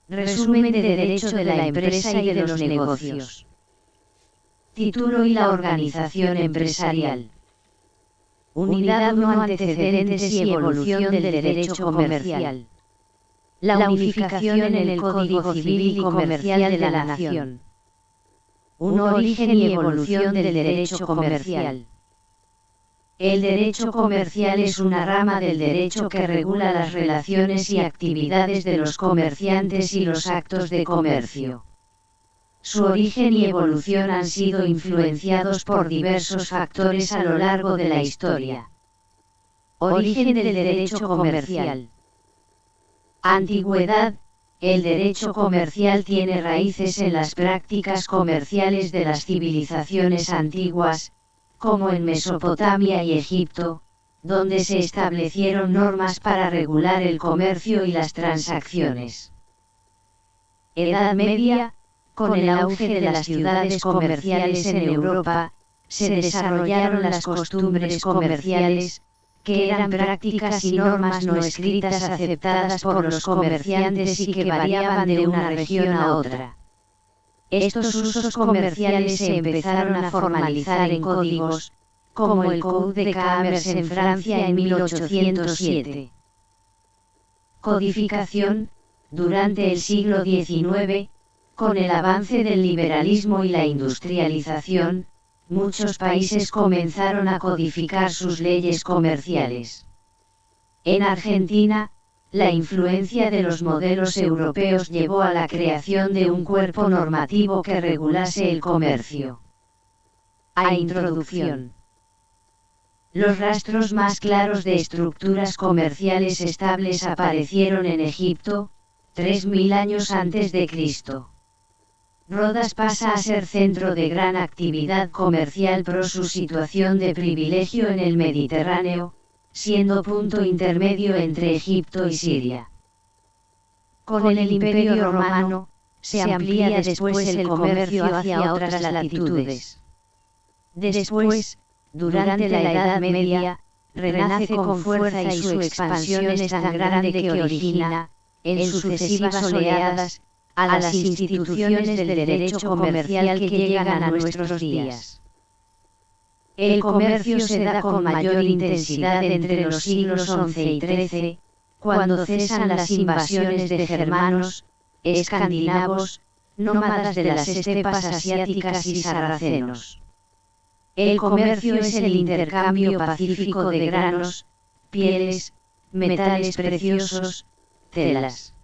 Resumen de Derecho de la Empresa y de los Negocios. Título y la organización empresarial. Unidad 1. Antecedentes y evolución del derecho comercial. La unificación en el Código Civil y Comercial de la Nación. 1. Origen y evolución del derecho comercial. El derecho comercial es una rama del derecho que regula las relaciones y actividades de los comerciantes y los actos de comercio. Su origen y evolución han sido influenciados por diversos factores a lo largo de la historia. Origen del derecho comercial. Antigüedad. El derecho comercial tiene raíces en las prácticas comerciales de las civilizaciones antiguas, como en Mesopotamia y Egipto, donde se establecieron normas para regular el comercio y las transacciones. Edad Media. Con el auge de las ciudades comerciales en Europa, se desarrollaron las costumbres comerciales, que eran prácticas y normas no escritas aceptadas por los comerciantes y que variaban de una región a otra. Estos usos comerciales se empezaron a formalizar en códigos, como el Code de Commerce en Francia en 1807. Codificación. Durante el siglo XIX, con el avance del liberalismo y la industrialización, muchos países comenzaron a codificar sus leyes comerciales. En Argentina, la influencia de los modelos europeos llevó a la creación de un cuerpo normativo que regulase el comercio. Introducción. Los rastros más claros de estructuras comerciales estables aparecieron en Egipto, 3000 años antes de Cristo. Rodas pasa a ser centro de gran actividad comercial por su situación de privilegio en el Mediterráneo, siendo punto intermedio entre Egipto y Siria. Con el Imperio Romano, se amplía después el comercio hacia otras latitudes. Después, durante la Edad Media, renace con fuerza y su expansión es tan grande que origina, en sucesivas oleadas, a las instituciones del derecho comercial que llegan a nuestros días. El comercio se da con mayor intensidad entre los siglos XI y XIII, cuando cesan las invasiones de germanos, escandinavos, nómadas de las estepas asiáticas y sarracenos. El comercio es el intercambio pacífico de granos, pieles, metales preciosos, telas.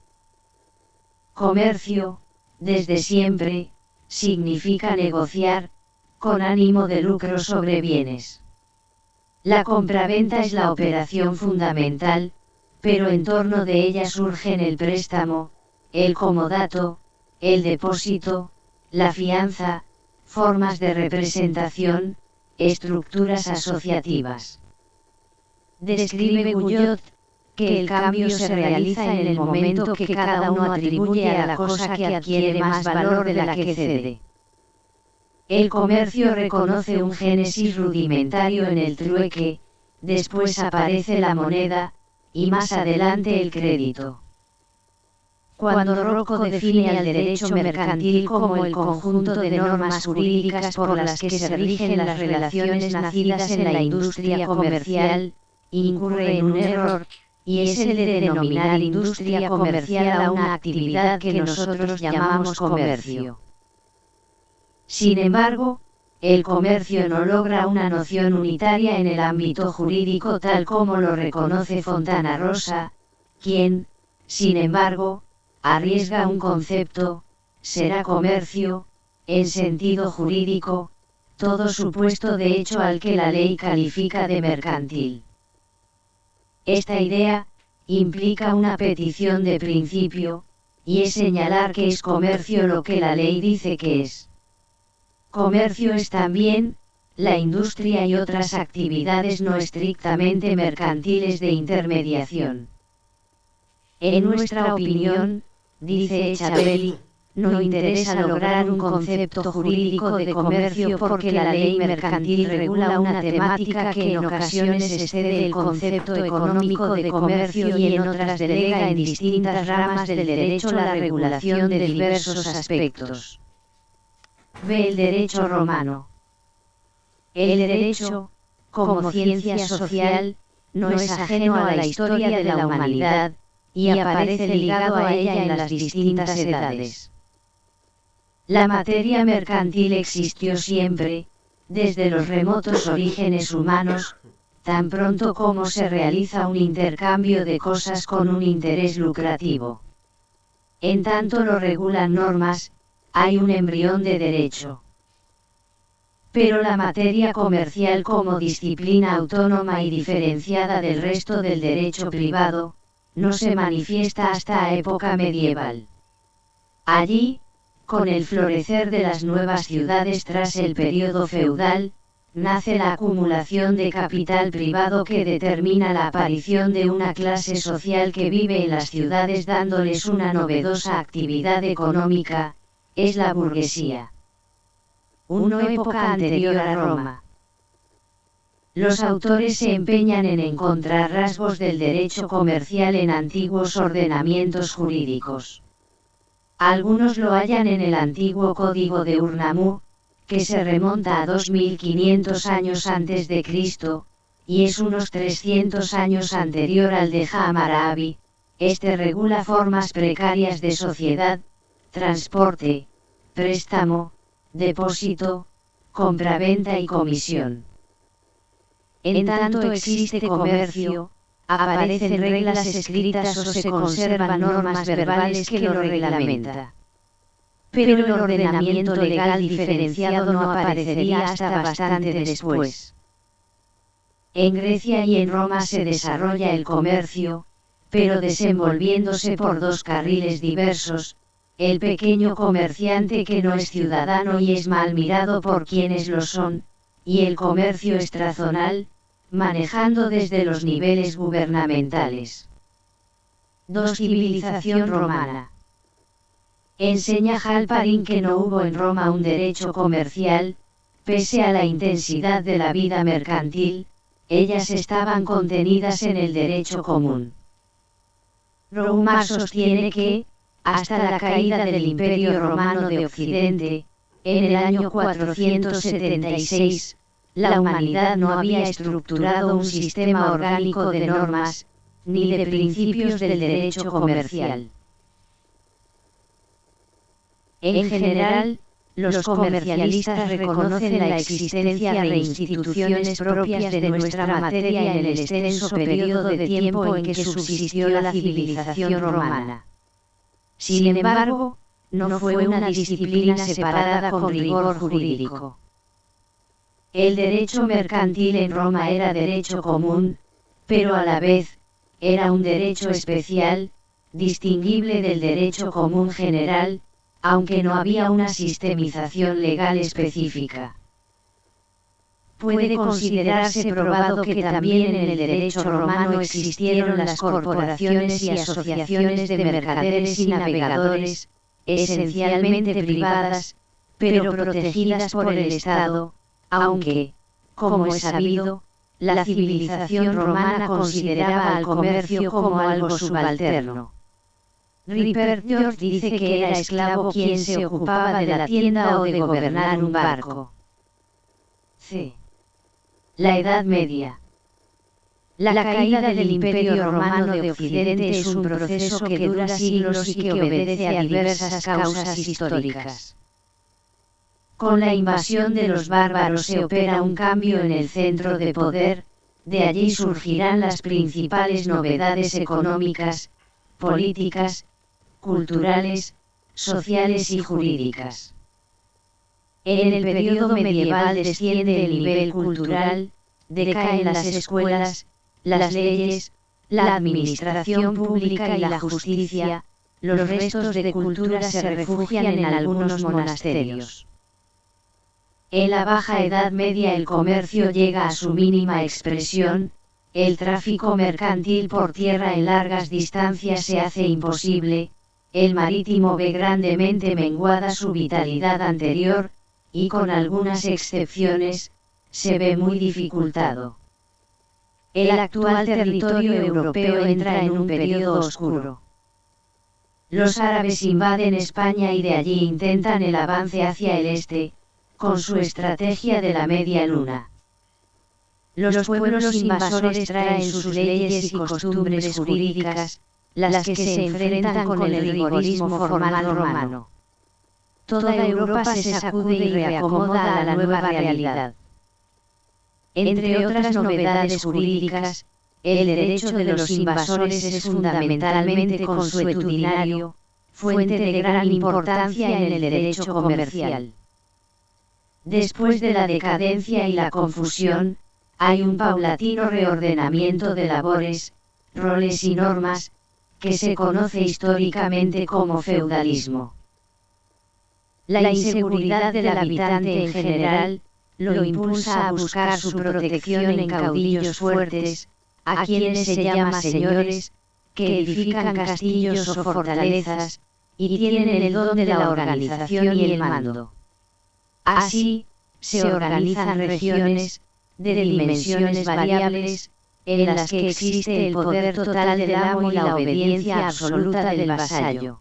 Comercio, desde siempre, significa negociar, con ánimo de lucro sobre bienes. La compraventa es la operación fundamental, pero en torno de ella surgen el préstamo, el comodato, el depósito, la fianza, formas de representación, estructuras asociativas. Describe Guyot, que el cambio se realiza en el momento que cada uno atribuye a la cosa que adquiere más valor de la que cede. El comercio reconoce un génesis rudimentario en el trueque, después aparece la moneda, y más adelante el crédito. Cuando Rocco define al derecho mercantil como el conjunto de normas jurídicas por las que se rigen las relaciones nacidas en la industria comercial, incurre en un error, y es el de denominar industria comercial a una actividad que nosotros llamamos comercio. Sin embargo, el comercio no logra una noción unitaria en el ámbito jurídico tal como lo reconoce Fontana Rosa, quien, sin embargo, arriesga un concepto: será comercio, en sentido jurídico, todo supuesto de hecho al que la ley califica de mercantil. Esta idea implica una petición de principio, y es señalar que es comercio lo que la ley dice que es. Comercio es también la industria y otras actividades no estrictamente mercantiles de intermediación. En nuestra opinión, dice Echabelli, no interesa lograr un concepto jurídico de comercio porque la ley mercantil regula una temática que en ocasiones excede el concepto económico de comercio y en otras delega en distintas ramas del derecho la regulación de diversos aspectos. B. El derecho romano. El derecho, como ciencia social, no es ajeno a la historia de la humanidad, y aparece ligado a ella en las distintas edades. La materia mercantil existió siempre, desde los remotos orígenes humanos, tan pronto como se realiza un intercambio de cosas con un interés lucrativo. En tanto lo regulan normas, hay un embrión de derecho. Pero la materia comercial como disciplina autónoma y diferenciada del resto del derecho privado, no se manifiesta hasta época medieval. Allí, con el florecer de las nuevas ciudades tras el período feudal, nace la acumulación de capital privado que determina la aparición de una clase social que vive en las ciudades dándoles una novedosa actividad económica, es la burguesía. Una época anterior a Roma. Los autores se empeñan en encontrar rasgos del derecho comercial en antiguos ordenamientos jurídicos. Algunos lo hallan en el antiguo Código de Urnamú, que se remonta a 2500 años antes de Cristo, y es unos 300 años anterior al de Hammurabi. Este regula formas precarias de sociedad, transporte, préstamo, depósito, compraventa y comisión. En tanto existe comercio, aparecen reglas escritas o se conservan normas verbales que lo reglamenta. Pero el ordenamiento legal diferenciado no aparecería hasta bastante después. En Grecia y en Roma se desarrolla el comercio, pero desenvolviéndose por dos carriles diversos, el pequeño comerciante que no es ciudadano y es mal mirado por quienes lo son, y el comercio extrazonal, manejando desde los niveles gubernamentales. 2. Civilización romana. Enseña Halperin que no hubo en Roma un derecho comercial, pese a la intensidad de la vida mercantil, ellas estaban contenidas en el derecho común. Rouma sostiene que, hasta la caída del Imperio Romano de Occidente, en el año 476, la humanidad no había estructurado un sistema orgánico de normas, ni de principios del derecho comercial. En general, los comercialistas reconocen la existencia de instituciones propias de nuestra materia en el extenso periodo de tiempo en que subsistió la civilización romana. Sin embargo, no fue una disciplina separada con rigor jurídico. El derecho mercantil en Roma era derecho común, pero a la vez, era un derecho especial, distinguible del derecho común general, aunque no había una sistemización legal específica. Puede considerarse probado que también en el derecho romano existieron las corporaciones y asociaciones de mercaderes y navegadores, esencialmente privadas, pero protegidas por el Estado, aunque, como es sabido, la civilización romana consideraba al comercio como algo subalterno. Rupert George dice que era esclavo quien se ocupaba de la tienda o de gobernar un barco. C. La Edad Media. La caída del Imperio Romano de Occidente es un proceso que dura siglos y que obedece a diversas causas históricas. Con la invasión de los bárbaros se opera un cambio en el centro de poder, de allí surgirán las principales novedades económicas, políticas, culturales, sociales y jurídicas. En el periodo medieval desciende el nivel cultural, decaen las escuelas, las leyes, la administración pública y la justicia, los restos de cultura se refugian en algunos monasterios. En la Baja Edad Media el comercio llega a su mínima expresión, el tráfico mercantil por tierra en largas distancias se hace imposible, el marítimo ve grandemente menguada su vitalidad anterior, y con algunas excepciones, se ve muy dificultado. El actual territorio europeo entra en un período oscuro. Los árabes invaden España y de allí intentan el avance hacia el este, con su estrategia de la media luna. Los pueblos invasores traen sus leyes y costumbres jurídicas, las que se enfrentan con el rigorismo formal romano. Toda Europa se sacude y reacomoda a la nueva realidad. Entre otras novedades jurídicas, el derecho de los invasores es fundamentalmente consuetudinario, fuente de gran importancia en el derecho comercial. Después de la decadencia y la confusión, hay un paulatino reordenamiento de labores, roles y normas, que se conoce históricamente como feudalismo. La inseguridad del habitante en general, lo impulsa a buscar su protección en caudillos fuertes, a quienes se llama señores, que edifican castillos o fortalezas, y tienen el don de la organización y el mando. Así, se organizan regiones, de dimensiones variables, en las que existe el poder total del amo y la obediencia absoluta del vasallo.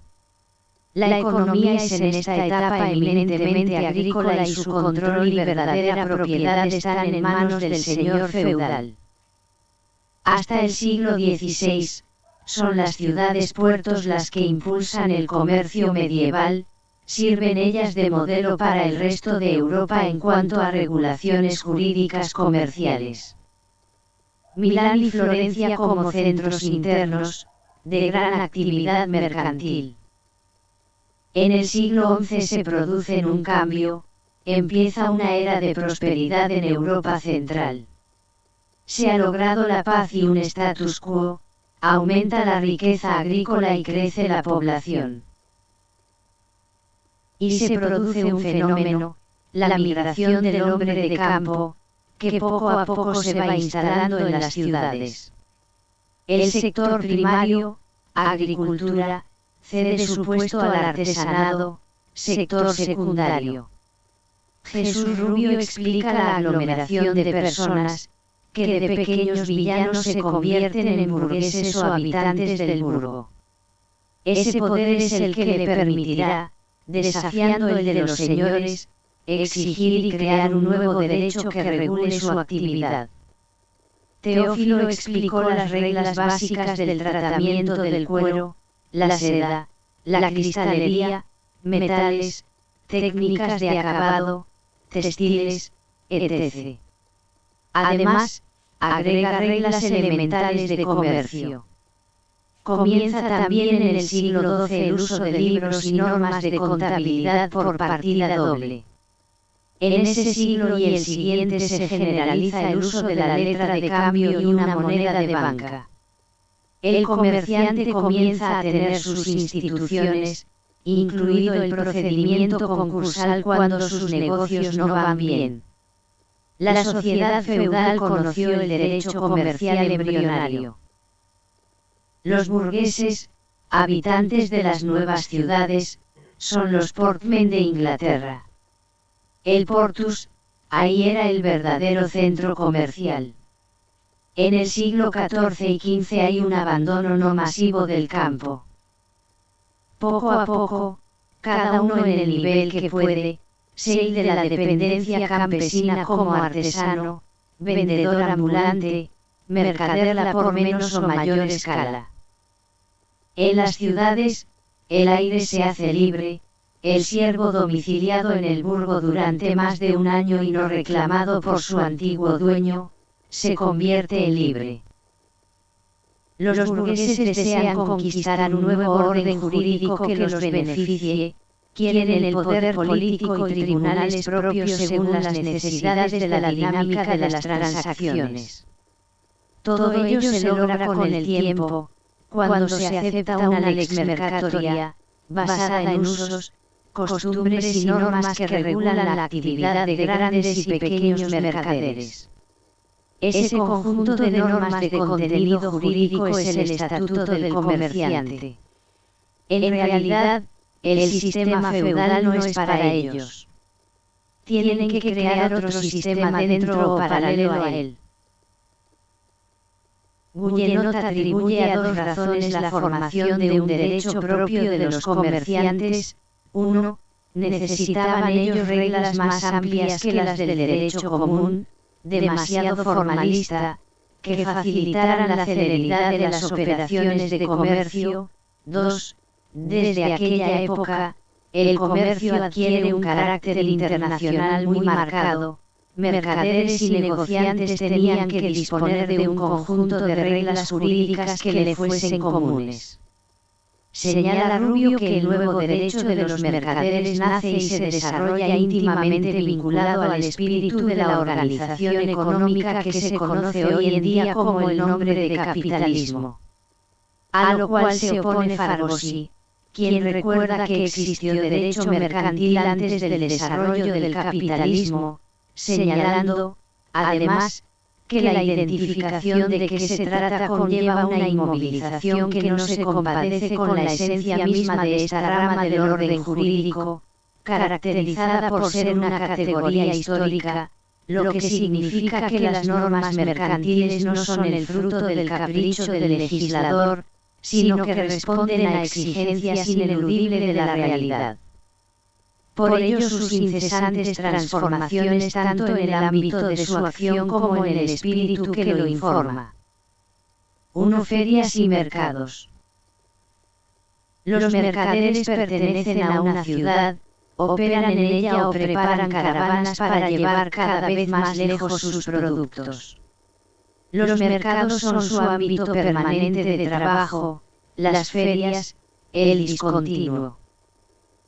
La economía es en esta etapa eminentemente agrícola y su control y verdadera propiedad están en manos del señor feudal. Hasta el siglo XVI, son las ciudades-puertos las que impulsan el comercio medieval, sirven ellas de modelo para el resto de Europa en cuanto a regulaciones jurídicas comerciales. Milán y Florencia como centros internos, de gran actividad mercantil. En el siglo XI se produce un cambio, empieza una era de prosperidad en Europa central. Se ha logrado la paz y un status quo, aumenta la riqueza agrícola y crece la población. Y se produce un fenómeno, la migración del hombre de campo, que poco a poco se va instalando en las ciudades. El sector primario, agricultura, cede su puesto al artesanado, sector secundario. Jesús Rubio explica la aglomeración de personas, que de pequeños villanos se convierten en burgueses o habitantes del burgo. Ese poder es el que le permitirá, desafiando el de los señores, exigir y crear un nuevo derecho que regule su actividad. Teófilo explicó las reglas básicas del tratamiento del cuero, la seda, la cristalería, metales, técnicas de acabado, textiles, etc. Además, agrega reglas elementales de comercio. Comienza también en el siglo XII el uso de libros y normas de contabilidad por partida doble. En ese siglo y el siguiente se generaliza el uso de la letra de cambio y una moneda de banca. El comerciante comienza a tener sus instituciones, incluido el procedimiento concursal cuando sus negocios no van bien. La sociedad feudal conoció el derecho comercial embrionario. Los burgueses, habitantes de las nuevas ciudades, son los portmen de Inglaterra. El portus, ahí era el verdadero centro comercial. En el siglo XIV y XV hay un abandono no masivo del campo. Poco a poco, cada uno en el nivel que puede, se ir de la dependencia campesina como artesano, vendedor ambulante, mercader la por menos o mayor escala. En las ciudades, el aire se hace libre, el siervo domiciliado en el burgo durante más de un año y no reclamado por su antiguo dueño, se convierte en libre. Los burgueses desean conquistar un nuevo orden jurídico que los beneficie, quieren el poder político y tribunales propios según las necesidades de la dinámica de las transacciones. Todo ello se logra con el tiempo, cuando se acepta una lex mercatoria, basada en usos, costumbres y normas que regulan la actividad de grandes y pequeños mercaderes. Ese conjunto de normas de contenido jurídico es el Estatuto del Comerciante. En realidad, el sistema feudal no es para ellos. Tienen que crear otro sistema dentro o paralelo a él. Guyenot atribuye a dos razones la formación de un derecho propio de los comerciantes. 1. Necesitaban ellos reglas más amplias que las del derecho común, demasiado formalista, que facilitaran la celeridad de las operaciones de comercio. 2. Desde aquella época, el comercio adquiere un carácter internacional muy marcado. Mercaderes y negociantes tenían que disponer de un conjunto de reglas jurídicas que le fuesen comunes. Señala Rubio que el nuevo derecho de los mercaderes nace y se desarrolla íntimamente vinculado al espíritu de la organización económica que se conoce hoy en día como el nombre de capitalismo. A lo cual se opone Faragosi, quien recuerda que existió derecho mercantil antes del desarrollo del capitalismo, señalando, además, que la identificación de que se trata conlleva una inmovilización que no se compadece con la esencia misma de esta rama del orden jurídico, caracterizada por ser una categoría histórica, lo que significa que las normas mercantiles no son el fruto del capricho del legislador, sino que responden a exigencias ineludibles de la realidad. Por ello sus incesantes transformaciones tanto en el ámbito de su acción como en el espíritu que lo informa. 1. Ferias y mercados. Los mercaderes pertenecen a una ciudad, operan en ella o preparan caravanas para llevar cada vez más lejos sus productos. Los mercados son su ámbito permanente de trabajo, las ferias, el discontinuo.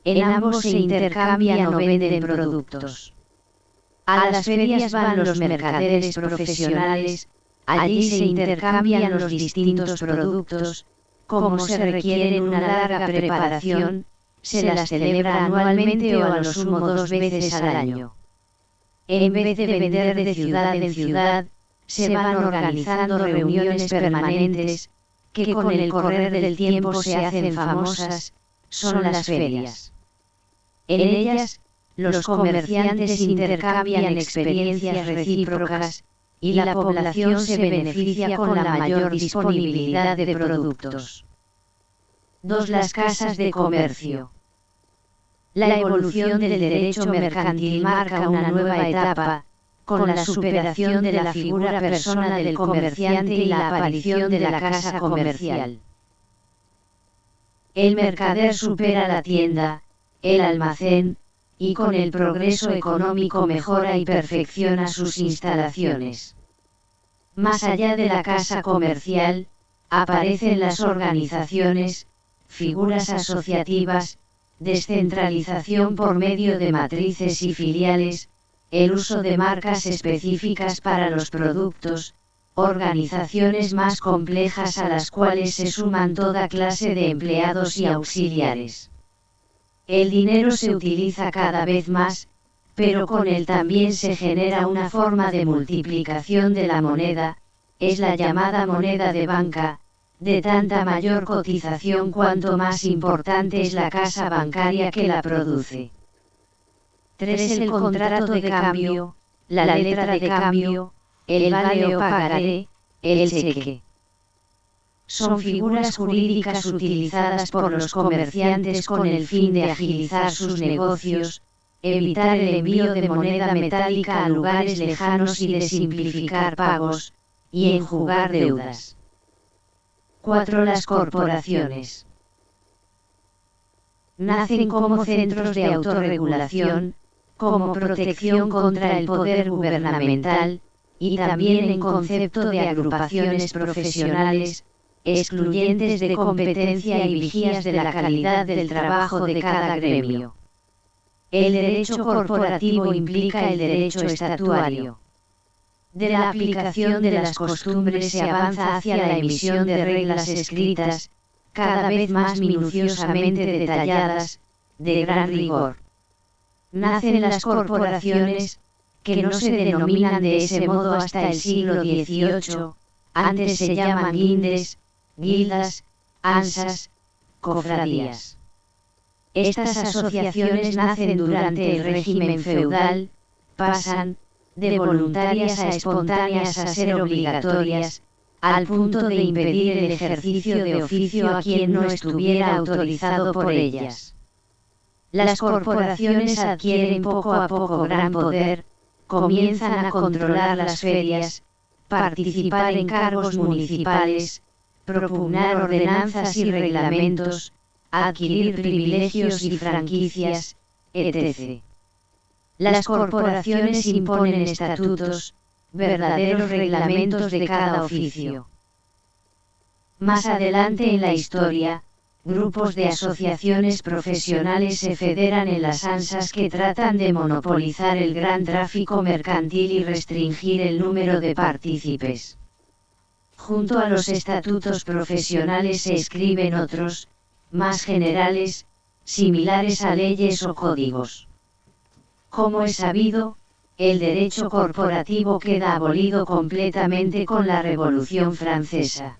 En ambos se intercambian o venden productos. A las ferias van los mercaderes profesionales, allí se intercambian los distintos productos, como se requiere una larga preparación, se las celebra anualmente o a lo sumo 2 veces al año. En vez de vender de ciudad en ciudad, se van organizando reuniones permanentes, que con el correr del tiempo se hacen famosas, son las ferias. En ellas, los comerciantes intercambian experiencias recíprocas, y la población se beneficia con la mayor disponibilidad de productos. 2. Las casas de comercio. La evolución del derecho mercantil marca una nueva etapa, con la superación de la figura persona del comerciante y la aparición de la casa comercial. El mercader supera la tienda, el almacén, y con el progreso económico mejora y perfecciona sus instalaciones. Más allá de la casa comercial, aparecen las organizaciones, figuras asociativas, descentralización por medio de matrices y filiales, el uso de marcas específicas para los productos, organizaciones más complejas a las cuales se suman toda clase de empleados y auxiliares. El dinero se utiliza cada vez más, pero con él también se genera una forma de multiplicación de la moneda, es la llamada moneda de banca, de tanta mayor cotización cuanto más importante es la casa bancaria que la produce. 3. El contrato de cambio, la letra de cambio, el vale o pagaré, el cheque. Son figuras jurídicas utilizadas por los comerciantes con el fin de agilizar sus negocios, evitar el envío de moneda metálica a lugares lejanos y de simplificar pagos, y enjugar deudas. 4. Las corporaciones. Nacen como centros de autorregulación, como protección contra el poder gubernamental, y también en concepto de agrupaciones profesionales, excluyentes de competencia y vigías de la calidad del trabajo de cada gremio. El derecho corporativo implica el derecho estatuario. De la aplicación de las costumbres se avanza hacia la emisión de reglas escritas, cada vez más minuciosamente detalladas, de gran rigor. Nacen las corporaciones, que no se denominan de ese modo hasta el siglo XVIII, antes se llaman guindes, guildas, ansas, cofradías. Estas asociaciones nacen durante el régimen feudal, pasan, de voluntarias a espontáneas a ser obligatorias, al punto de impedir el ejercicio de oficio a quien no estuviera autorizado por ellas. Las corporaciones adquieren poco a poco gran poder, comienzan a controlar las ferias, participar en cargos municipales, propugnar ordenanzas y reglamentos, adquirir privilegios y franquicias, etc. Las corporaciones imponen estatutos, verdaderos reglamentos de cada oficio. Más adelante en la historia, grupos de asociaciones profesionales se federan en las ANSAs que tratan de monopolizar el gran tráfico mercantil y restringir el número de partícipes. Junto a los estatutos profesionales se escriben otros, más generales, similares a leyes o códigos. Como es sabido, el derecho corporativo queda abolido completamente con la Revolución Francesa.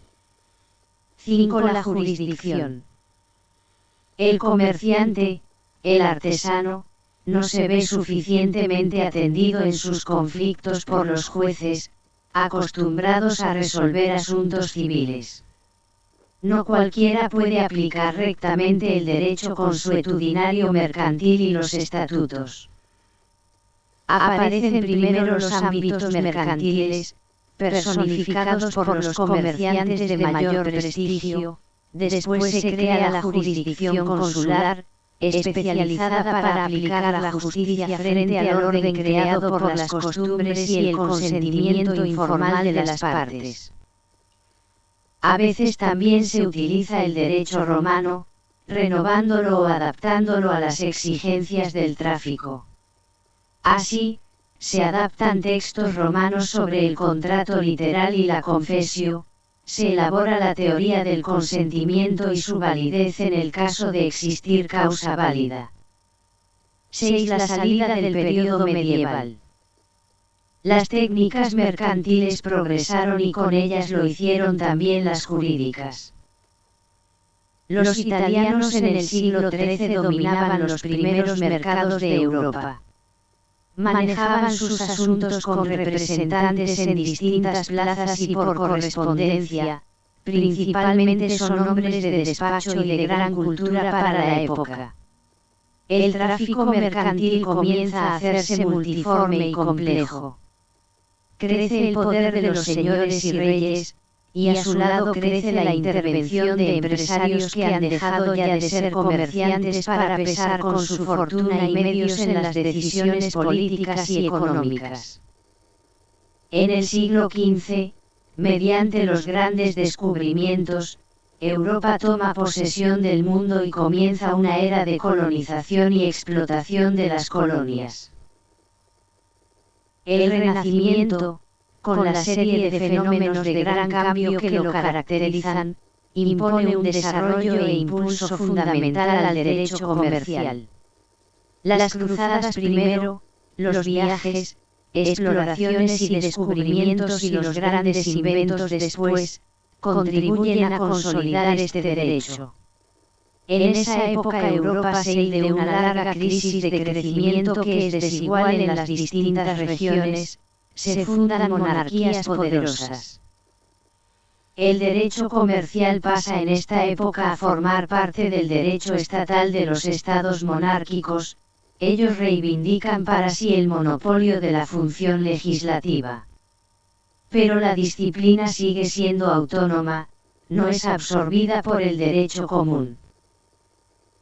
5. La jurisdicción. El comerciante, el artesano, no se ve suficientemente atendido en sus conflictos por los jueces, acostumbrados a resolver asuntos civiles. No cualquiera puede aplicar rectamente el derecho consuetudinario mercantil y los estatutos. Aparecen primero los ámbitos mercantiles, personificados por los comerciantes de mayor prestigio, después se crea la jurisdicción consular, especializada para aplicar la justicia frente al orden creado por las costumbres y el consentimiento informal de las partes. A veces también se utiliza el derecho romano, renovándolo o adaptándolo a las exigencias del tráfico. Así, se adaptan textos romanos sobre el contrato literal y la confessio, se elabora la teoría del consentimiento y su validez en el caso de existir causa válida. 6. La salida del período medieval. Las técnicas mercantiles progresaron y con ellas lo hicieron también las jurídicas. Los italianos en el siglo XIII dominaban los primeros mercados de Europa. Manejaban sus asuntos con representantes en distintas plazas y por correspondencia, principalmente son hombres de despacho y de gran cultura para la época. El tráfico mercantil comienza a hacerse multiforme y complejo. Crece el poder de los señores y reyes, y a su lado crece la intervención de empresarios que han dejado ya de ser comerciantes para pesar con su fortuna y medios en las decisiones políticas y económicas. En el siglo XV, mediante los grandes descubrimientos, Europa toma posesión del mundo y comienza una era de colonización y explotación de las colonias. El Renacimiento, con la serie de fenómenos de gran cambio que lo caracterizan, impone un desarrollo e impulso fundamental al derecho comercial. Las cruzadas primero, los viajes, exploraciones y descubrimientos y los grandes inventos después, contribuyen a consolidar este derecho. En esa época Europa sale de una larga crisis de crecimiento que es desigual en las distintas regiones, se fundan monarquías poderosas. El derecho comercial pasa en esta época a formar parte del derecho estatal de los estados monárquicos, ellos reivindican para sí el monopolio de la función legislativa. Pero la disciplina sigue siendo autónoma, no es absorbida por el derecho común.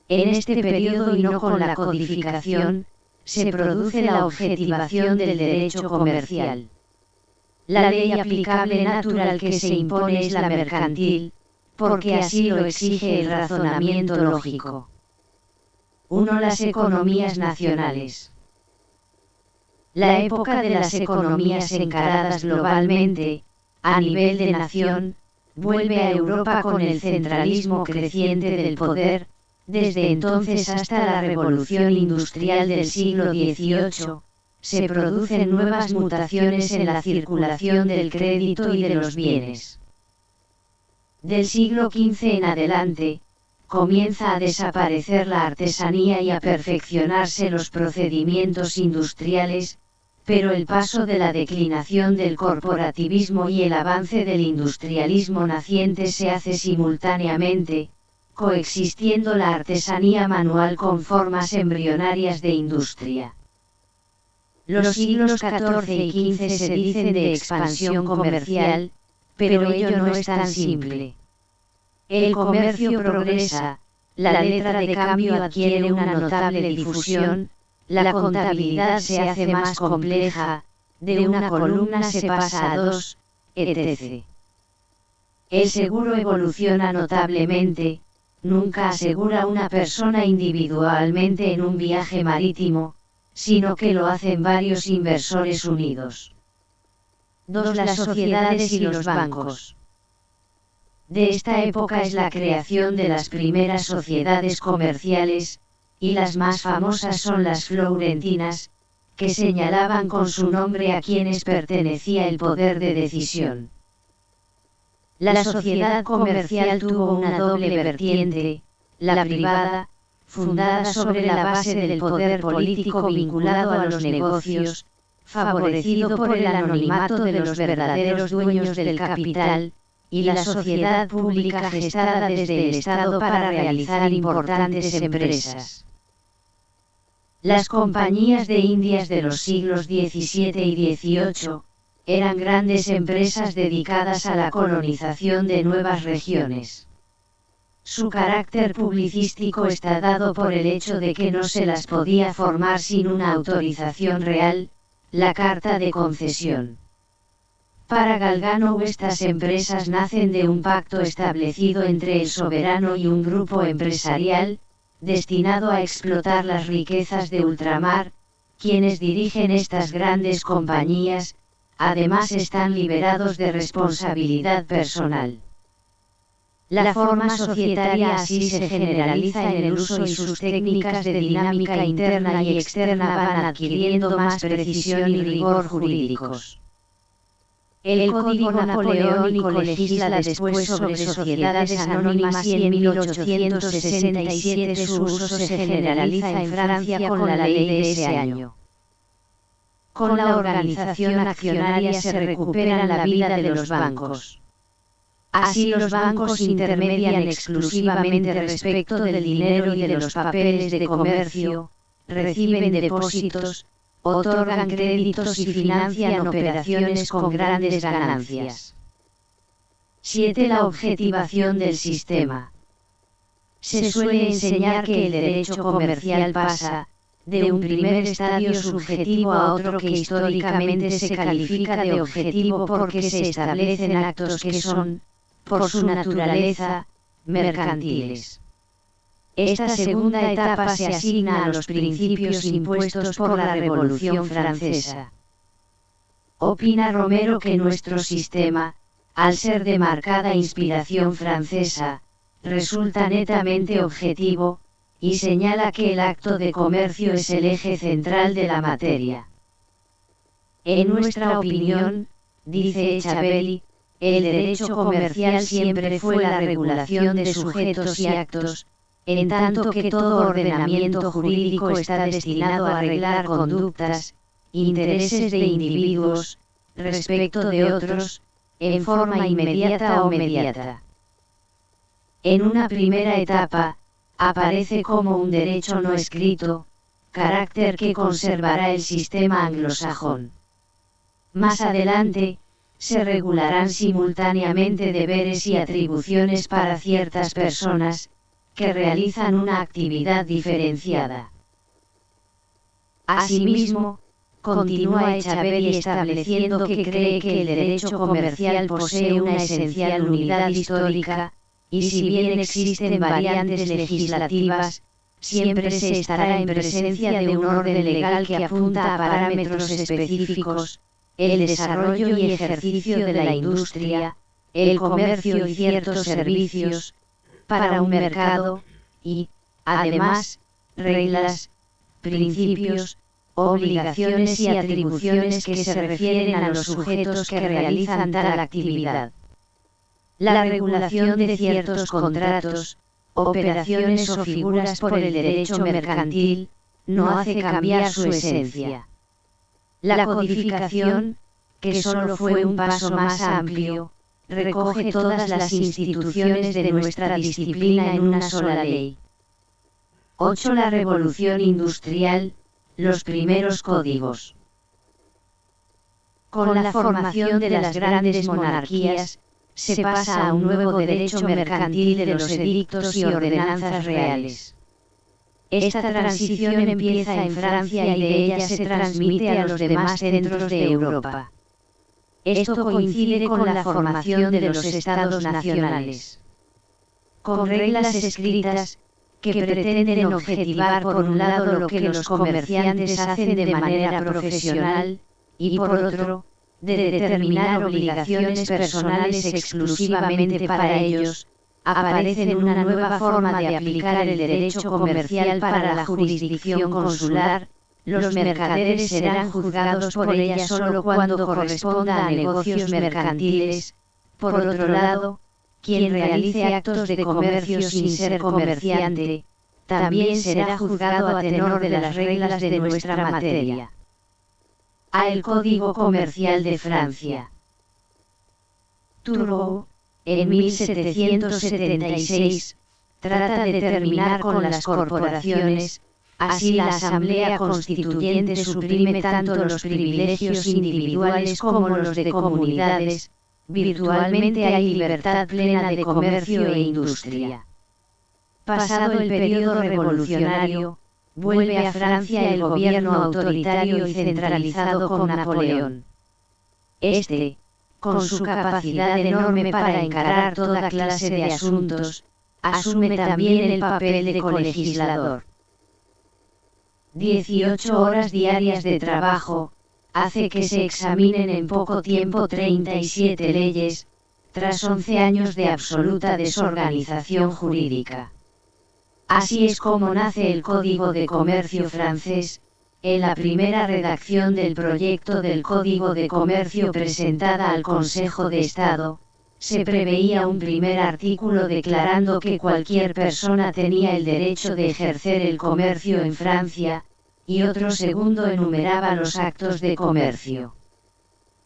En este periodo y no con la codificación, se produce la objetivación del derecho comercial. La ley aplicable natural que se impone es la mercantil, porque así lo exige el razonamiento lógico. 1. Las economías nacionales. La época de las economías encaradas globalmente, a nivel de nación, vuelve a Europa con el centralismo creciente del poder. Desde entonces hasta la revolución industrial del siglo XVIII, se producen nuevas mutaciones en la circulación del crédito y de los bienes. Del siglo XV en adelante, comienza a desaparecer la artesanía y a perfeccionarse los procedimientos industriales, pero el paso de la declinación del corporativismo y el avance del industrialismo naciente se hace simultáneamente, coexistiendo la artesanía manual con formas embrionarias de industria. Los siglos XIV y XV se dicen de expansión comercial, pero ello no es tan simple. El comercio progresa, la letra de cambio adquiere una notable difusión, la contabilidad se hace más compleja, de una columna se pasa a dos, etc. El seguro evoluciona notablemente, nunca asegura una persona individualmente en un viaje marítimo, sino que lo hacen varios inversores unidos. 2. Las sociedades y los bancos. De esta época es la creación de las primeras sociedades comerciales, y las más famosas son las florentinas, que señalaban con su nombre a quienes pertenecía el poder de decisión. La sociedad comercial tuvo una doble vertiente, la privada, fundada sobre la base del poder político vinculado a los negocios, favorecido por el anonimato de los verdaderos dueños del capital, y la sociedad pública gestada desde el Estado para realizar importantes empresas. Las compañías de Indias de los siglos XVII y XVIII, eran grandes empresas dedicadas a la colonización de nuevas regiones. Su carácter publicístico está dado por el hecho de que no se las podía formar sin una autorización real, la carta de concesión. Para Galgano, estas empresas nacen de un pacto establecido entre el soberano y un grupo empresarial, destinado a explotar las riquezas de ultramar. Quienes dirigen estas grandes compañías, además están liberados de responsabilidad personal. La forma societaria así se generaliza en el uso y sus técnicas de dinámica interna y externa van adquiriendo más precisión y rigor jurídicos. El Código Napoleónico legisla después sobre sociedades anónimas y en 1867 su uso se generaliza en Francia con la ley de ese año. Con la organización accionaria se recupera la vida de los bancos. Así los bancos intermedian exclusivamente respecto del dinero y de los papeles de comercio, reciben depósitos, otorgan créditos y financian operaciones con grandes ganancias. 7. La objetivación del sistema. Se suele enseñar que el derecho comercial pasa, de un primer estadio subjetivo a otro que históricamente se califica de objetivo porque se establecen actos que son, por su naturaleza, mercantiles. Esta segunda etapa se asigna a los principios impuestos por la Revolución Francesa. Opina Romero que nuestro sistema, al ser de marcada inspiración francesa, resulta netamente objetivo, y señala que el acto de comercio es el eje central de la materia. En nuestra opinión, dice Echavelli, el derecho comercial siempre fue la regulación de sujetos y actos, en tanto que todo ordenamiento jurídico está destinado a arreglar conductas, intereses de individuos, respecto de otros, en forma inmediata o mediata. En una primera etapa, aparece como un derecho no escrito, carácter que conservará el sistema anglosajón. Más adelante, se regularán simultáneamente deberes y atribuciones para ciertas personas, que realizan una actividad diferenciada. Asimismo, continúa Echavelli estableciendo que cree que el derecho comercial posee una esencial unidad histórica, y si bien existen variantes legislativas, siempre se estará en presencia de un orden legal que apunta a parámetros específicos, el desarrollo y ejercicio de la industria, el comercio y ciertos servicios, para un mercado, y, además, reglas, principios, obligaciones y atribuciones que se refieren a los sujetos que realizan tal actividad. La regulación de ciertos contratos, operaciones o figuras por el derecho mercantil, no hace cambiar su esencia. La codificación, que solo fue un paso más amplio, recoge todas las instituciones de nuestra disciplina en una sola ley. 8. La Revolución Industrial, los primeros códigos. Con la formación de las grandes monarquías, se pasa a un nuevo derecho mercantil de los edictos y ordenanzas reales. Esta transición empieza en Francia y de ella se transmite a los demás centros de Europa. Esto coincide con la formación de los estados nacionales. Con reglas escritas, que pretenden objetivar por un lado lo que los comerciantes hacen de manera profesional, y por otro, de determinar obligaciones personales exclusivamente para ellos, aparece una nueva forma de aplicar el derecho comercial para la jurisdicción consular. Los mercaderes serán juzgados por ella solo cuando corresponda a negocios mercantiles. Por otro lado, quien realice actos de comercio sin ser comerciante, también será juzgado a tenor de las reglas de nuestra materia. A. El Código Comercial de Francia. Turgot, en 1776, trata de terminar con las corporaciones. Así la Asamblea Constituyente suprime tanto los privilegios individuales como los de comunidades. Virtualmente hay libertad plena de comercio e industria. Pasado el periodo revolucionario, vuelve a Francia el gobierno autoritario y centralizado con Napoleón. Este, con su capacidad enorme para encarar toda clase de asuntos, asume también el papel de colegislador. 18 horas diarias de trabajo, hace que se examinen en poco tiempo 37 leyes, tras 11 años de absoluta desorganización jurídica. Así es como nace el Código de Comercio francés. En la primera redacción del proyecto del Código de Comercio presentada al Consejo de Estado, se preveía un primer artículo declarando que cualquier persona tenía el derecho de ejercer el comercio en Francia, y otro segundo enumeraba los actos de comercio.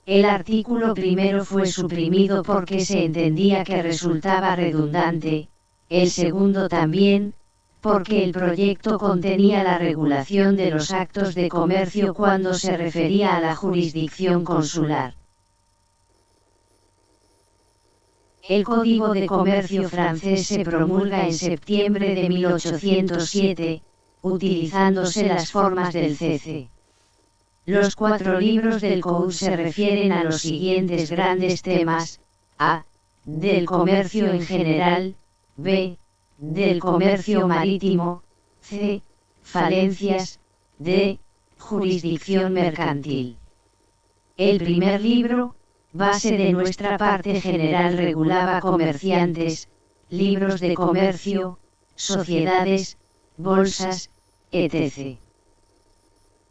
El artículo primero fue suprimido porque se entendía que resultaba redundante, el segundo también, porque el proyecto contenía la regulación de los actos de comercio cuando se refería a la jurisdicción consular. El Código de Comercio francés se promulga en septiembre de 1807, utilizándose las formas del cc. Los 4 libros del Code se refieren a los siguientes grandes temas: a. Del comercio en general, b. Del comercio marítimo, c. Falencias, d. Jurisdicción mercantil. El primer libro, base de nuestra parte general, regulaba comerciantes, libros de comercio, sociedades, bolsas, etc.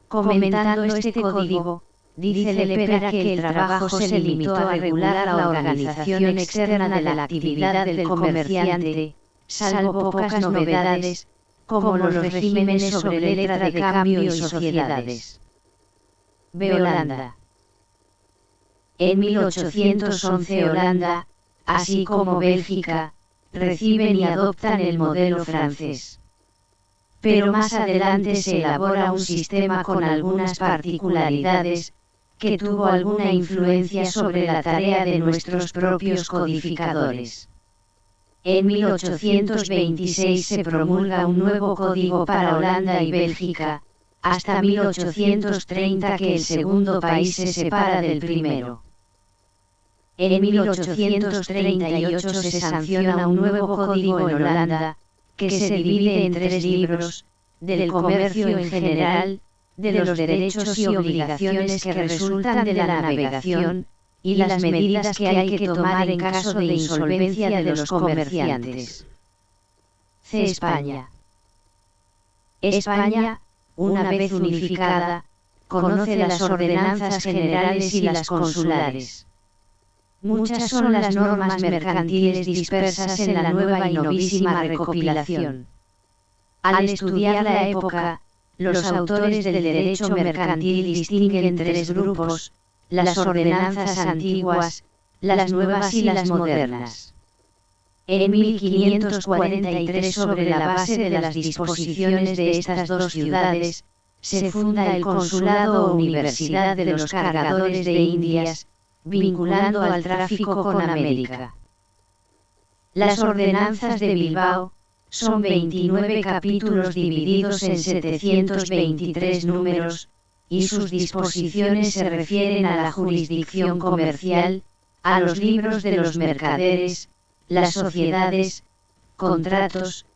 Comentando este código, dice Lepera que el trabajo se limitó a regular la organización externa de la actividad del comerciante, salvo pocas novedades, como los regímenes sobre letra de cambio y sociedades. B. Holanda. En 1811 Holanda, así como Bélgica, reciben y adoptan el modelo francés. Pero más adelante se elabora un sistema con algunas particularidades, que tuvo alguna influencia sobre la tarea de nuestros propios codificadores. En 1826 se promulga un nuevo código para Holanda y Bélgica, hasta 1830 que el segundo país se separa del primero. En 1838 se sanciona un nuevo código en Holanda, que se divide en 3 libros: del comercio en general, de los derechos y obligaciones que resultan de la navegación, y las medidas que hay que tomar en caso de insolvencia de los comerciantes. C. España. España, una vez unificada, conoce las ordenanzas generales y las consulares. Muchas son las normas mercantiles dispersas en la nueva y novísima recopilación. Al estudiar la época, los autores del derecho mercantil distinguen tres grupos: las ordenanzas antiguas, las nuevas y las modernas. En 1543, sobre la base de las disposiciones de estas dos ciudades, se funda el Consulado o Universidad de los Cargadores de Indias, vinculando al tráfico con América. Las ordenanzas de Bilbao son 29 capítulos divididos en 723 números, y sus disposiciones se refieren a la jurisdicción comercial, a los libros de los mercaderes, las sociedades, contratos,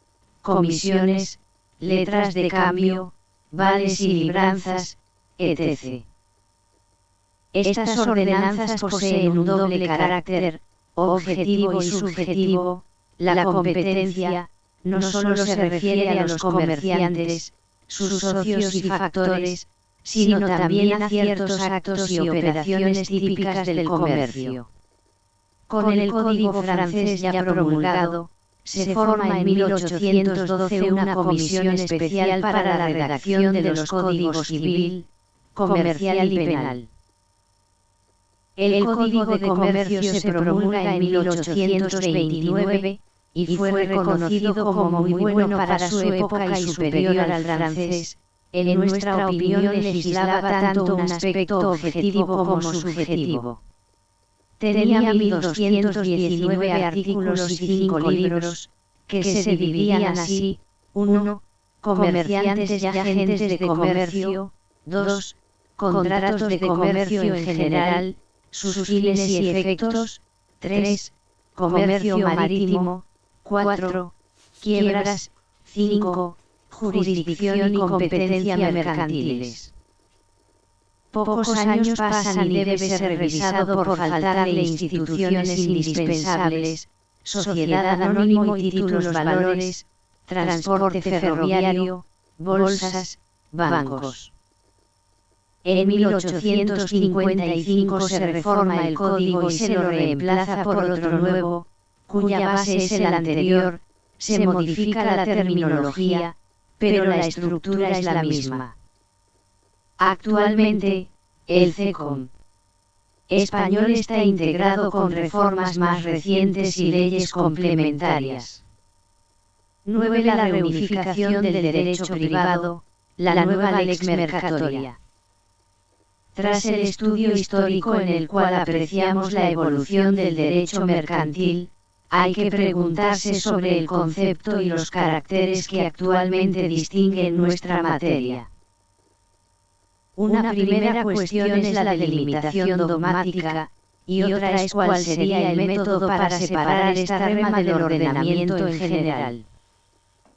comisiones, letras de cambio, vales y libranzas, etc. Estas ordenanzas poseen un doble carácter, objetivo y subjetivo. La competencia no solo se refiere a los comerciantes, sus socios y factores, sino también a ciertos actos y operaciones típicas del comercio. Con el Código francés ya promulgado, se forma en 1812 una comisión especial para la redacción de los códigos civil, comercial y penal. El Código de Comercio se promulga en 1829, y fue reconocido como muy bueno para su época y superior al francés. En nuestra opinión legislaba tanto un aspecto objetivo como subjetivo. Tenía 1219 artículos y 5 libros, que se dividían así: 1. Comerciantes y agentes de comercio; 2. Contratos de comercio en general, sus fines y efectos; 3. Comercio marítimo; 4. Quiebras; 5. Jurisdicción y competencia mercantiles. Pocos años pasan y debe ser revisado por faltarle instituciones indispensables: sociedad anónimo y títulos valores, transporte ferroviario, bolsas, bancos. En 1855 se reforma el código y se lo reemplaza por otro nuevo, cuya base es el anterior. Se modifica la terminología, pero la estructura es la misma. Actualmente, el CECOM español está integrado con reformas más recientes y leyes complementarias. 9. La reunificación del derecho privado, la nueva lex mercatoria. Tras el estudio histórico en el cual apreciamos la evolución del derecho mercantil, hay que preguntarse sobre el concepto y los caracteres que actualmente distinguen nuestra materia. Una primera cuestión es la delimitación dogmática, y otra es cuál sería el método para separar esta rama del ordenamiento en general.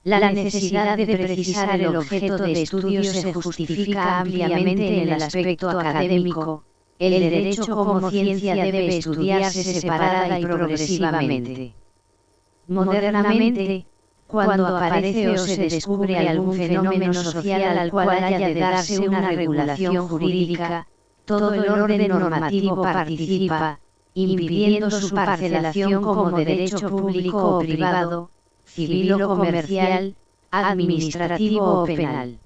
La necesidad de precisar el objeto de estudio se justifica ampliamente en el aspecto académico. El derecho como ciencia debe estudiarse separada y progresivamente. Modernamente, cuando aparece o se descubre algún fenómeno social al cual haya de darse una regulación jurídica, todo el orden normativo participa, impidiendo su parcelación como derecho público o privado, civil o comercial, administrativo o penal.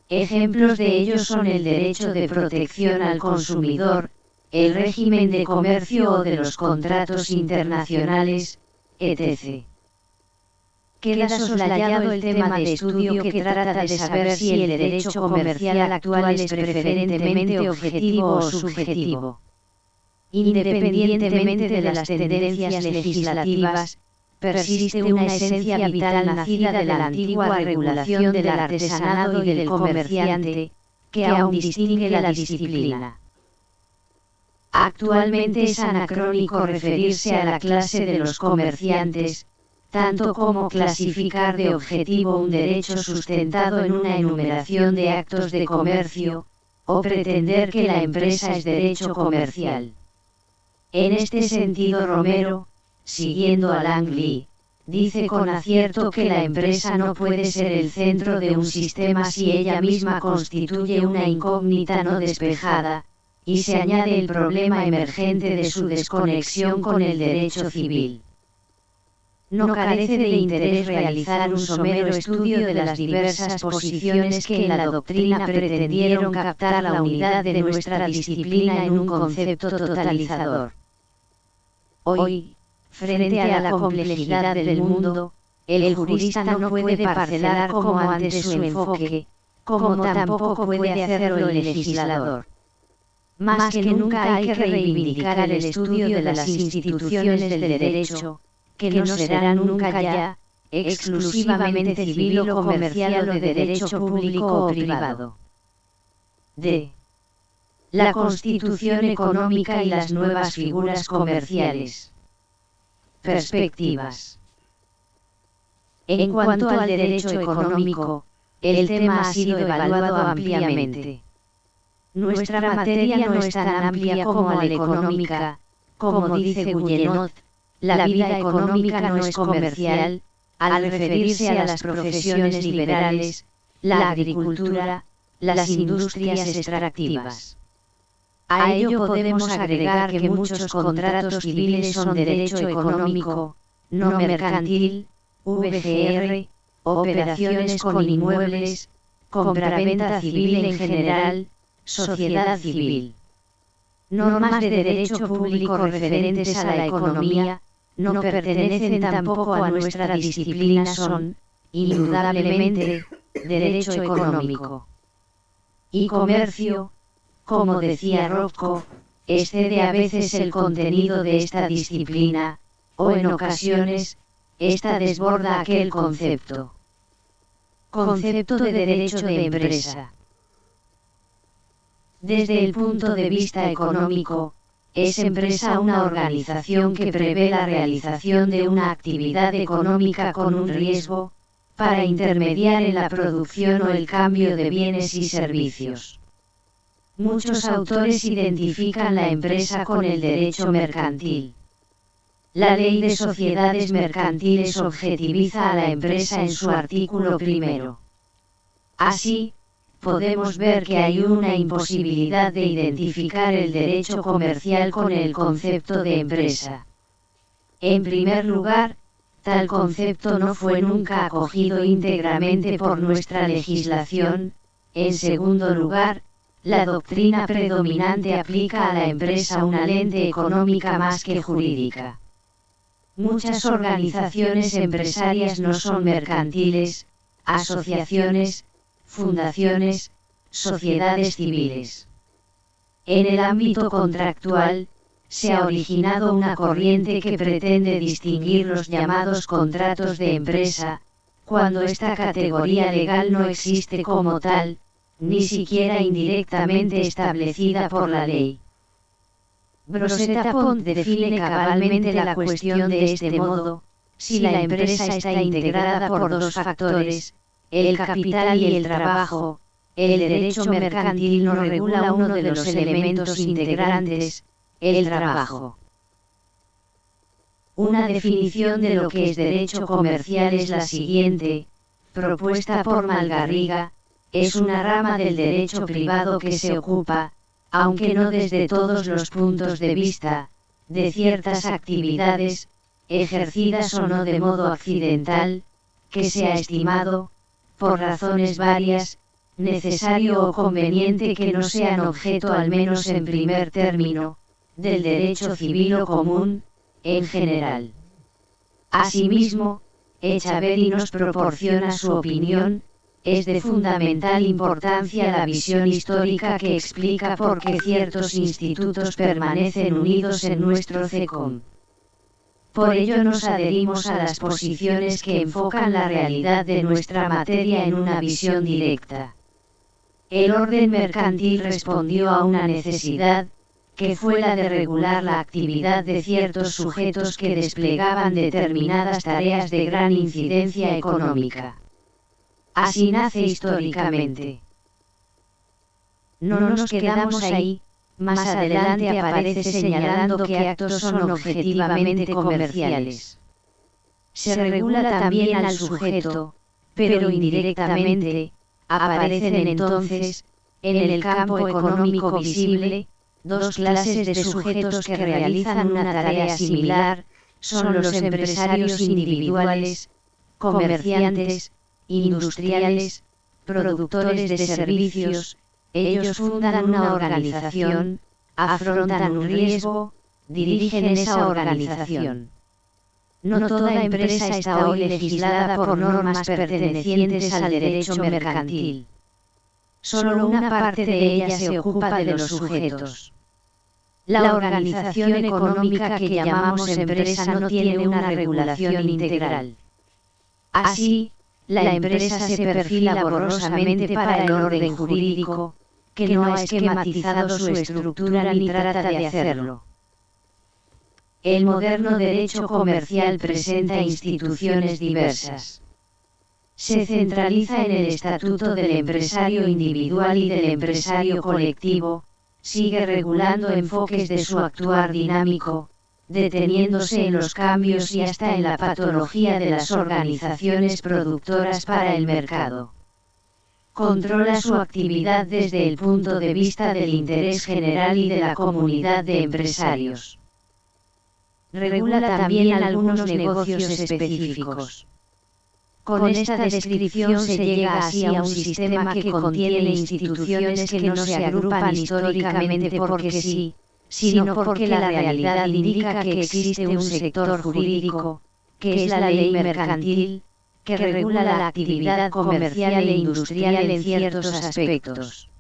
Ejemplos de ello son el derecho de protección al consumidor, el régimen de comercio o de los contratos internacionales, etc. Queda soslayado el tema de estudio que trata de saber si el derecho comercial actual es preferentemente objetivo o subjetivo. Independientemente de las tendencias legislativas, persiste una esencia vital nacida de la antigua regulación del artesanado y del comerciante, que aún distingue la disciplina. Actualmente es anacrónico referirse a la clase de los comerciantes, tanto como clasificar de objetivo un derecho sustentado en una enumeración de actos de comercio, o pretender que la empresa es derecho comercial. En este sentido Romero, siguiendo a Langley, dice con acierto que la empresa no puede ser el centro de un sistema si ella misma constituye una incógnita no despejada, y se añade el problema emergente de su desconexión con el derecho civil. No carece de interés realizar un somero estudio de las diversas posiciones que en la doctrina pretendieron captar la unidad de nuestra disciplina en un concepto totalizador. Hoy, frente a la complejidad del mundo, el jurista no puede parcelar como antes su enfoque, como tampoco puede hacerlo el legislador. Más que nunca hay que reivindicar el estudio de las instituciones del derecho, que no serán nunca ya, exclusivamente civil o comercial o de derecho público o privado. D. La Constitución económica y las nuevas figuras comerciales. Perspectivas. En cuanto al derecho económico, el tema ha sido evaluado ampliamente. Nuestra materia no es tan amplia como la económica, como dice Guyenot. La vida económica no es comercial, al referirse a las profesiones liberales, la agricultura, las industrias extractivas. A ello podemos agregar que muchos contratos civiles son derecho económico, no mercantil, VGR, operaciones con inmuebles, compraventa civil en general, sociedad civil. Normas de derecho público referentes a la economía, no pertenecen tampoco a nuestra disciplina, son, indudablemente, derecho económico. Y comercio, como decía Rothko, excede a veces el contenido de esta disciplina, o en ocasiones, esta desborda aquel concepto. Concepto de derecho de empresa. Desde el punto de vista económico, es empresa una organización que prevé la realización de una actividad económica con un riesgo, para intermediar en la producción o el cambio de bienes y servicios. Muchos autores identifican la empresa con el derecho mercantil. La Ley de Sociedades Mercantiles objetiviza a la empresa en su artículo primero. Así, podemos ver que hay una imposibilidad de identificar el derecho comercial con el concepto de empresa. En primer lugar, tal concepto no fue nunca acogido íntegramente por nuestra legislación. En segundo lugar, la doctrina predominante aplica a la empresa una lente económica más que jurídica. Muchas organizaciones empresarias no son mercantiles, asociaciones, fundaciones, sociedades civiles. En el ámbito contractual, se ha originado una corriente que pretende distinguir los llamados contratos de empresa, cuando esta categoría legal no existe como tal, ni siquiera indirectamente establecida por la ley. Grossetto Pont define cabalmente la cuestión de este modo: si la empresa está integrada por dos factores, el capital y el trabajo, el derecho mercantil no regula uno de los elementos integrantes, el trabajo. Una definición de lo que es derecho comercial es la siguiente, propuesta por Malgarriga: es una rama del derecho privado que se ocupa, aunque no desde todos los puntos de vista, de ciertas actividades, ejercidas o no de modo accidental, que se ha estimado, por razones varias, necesario o conveniente que no sean objeto, al menos en primer término, del derecho civil o común, en general. Asimismo, Echaverri nos proporciona su opinión: es de fundamental importancia la visión histórica que explica por qué ciertos institutos permanecen unidos en nuestro CECOM. Por ello nos adherimos a las posiciones que enfocan la realidad de nuestra materia en una visión directa. El orden mercantil respondió a una necesidad, que fue la de regular la actividad de ciertos sujetos que desplegaban determinadas tareas de gran incidencia económica. Así nace históricamente. No nos quedamos ahí, más adelante aparece señalando que actos son objetivamente comerciales. Se regula también al sujeto, pero indirectamente, aparecen entonces, en el campo económico visible, Dos clases de sujetos que realizan una tarea similar, son los empresarios individuales, comerciantes, industriales, productores de servicios. Ellos fundan una organización, afrontan un riesgo, dirigen esa organización. No toda empresa está hoy legislada por normas pertenecientes al derecho mercantil. Solo una parte de ella se ocupa de los sujetos. La organización económica que llamamos empresa no tiene una regulación integral. Así, la empresa se perfila borrosamente para el orden jurídico, que no ha esquematizado su estructura ni trata de hacerlo. El moderno derecho comercial presenta instituciones diversas. Se centraliza en el estatuto del empresario individual y del empresario colectivo, sigue regulando enfoques de su actuar dinámico, deteniéndose en los cambios y hasta en la patología de las organizaciones productoras para el mercado. Controla su actividad desde el punto de vista del interés general y de la comunidad de empresarios. Regula también algunos negocios específicos. Con esta descripción se llega así a un sistema que contiene instituciones que no se agrupan históricamente porque sí, sino porque la realidad indica que existe un sector jurídico, que es la ley mercantil, que regula la actividad comercial e industrial en ciertos aspectos.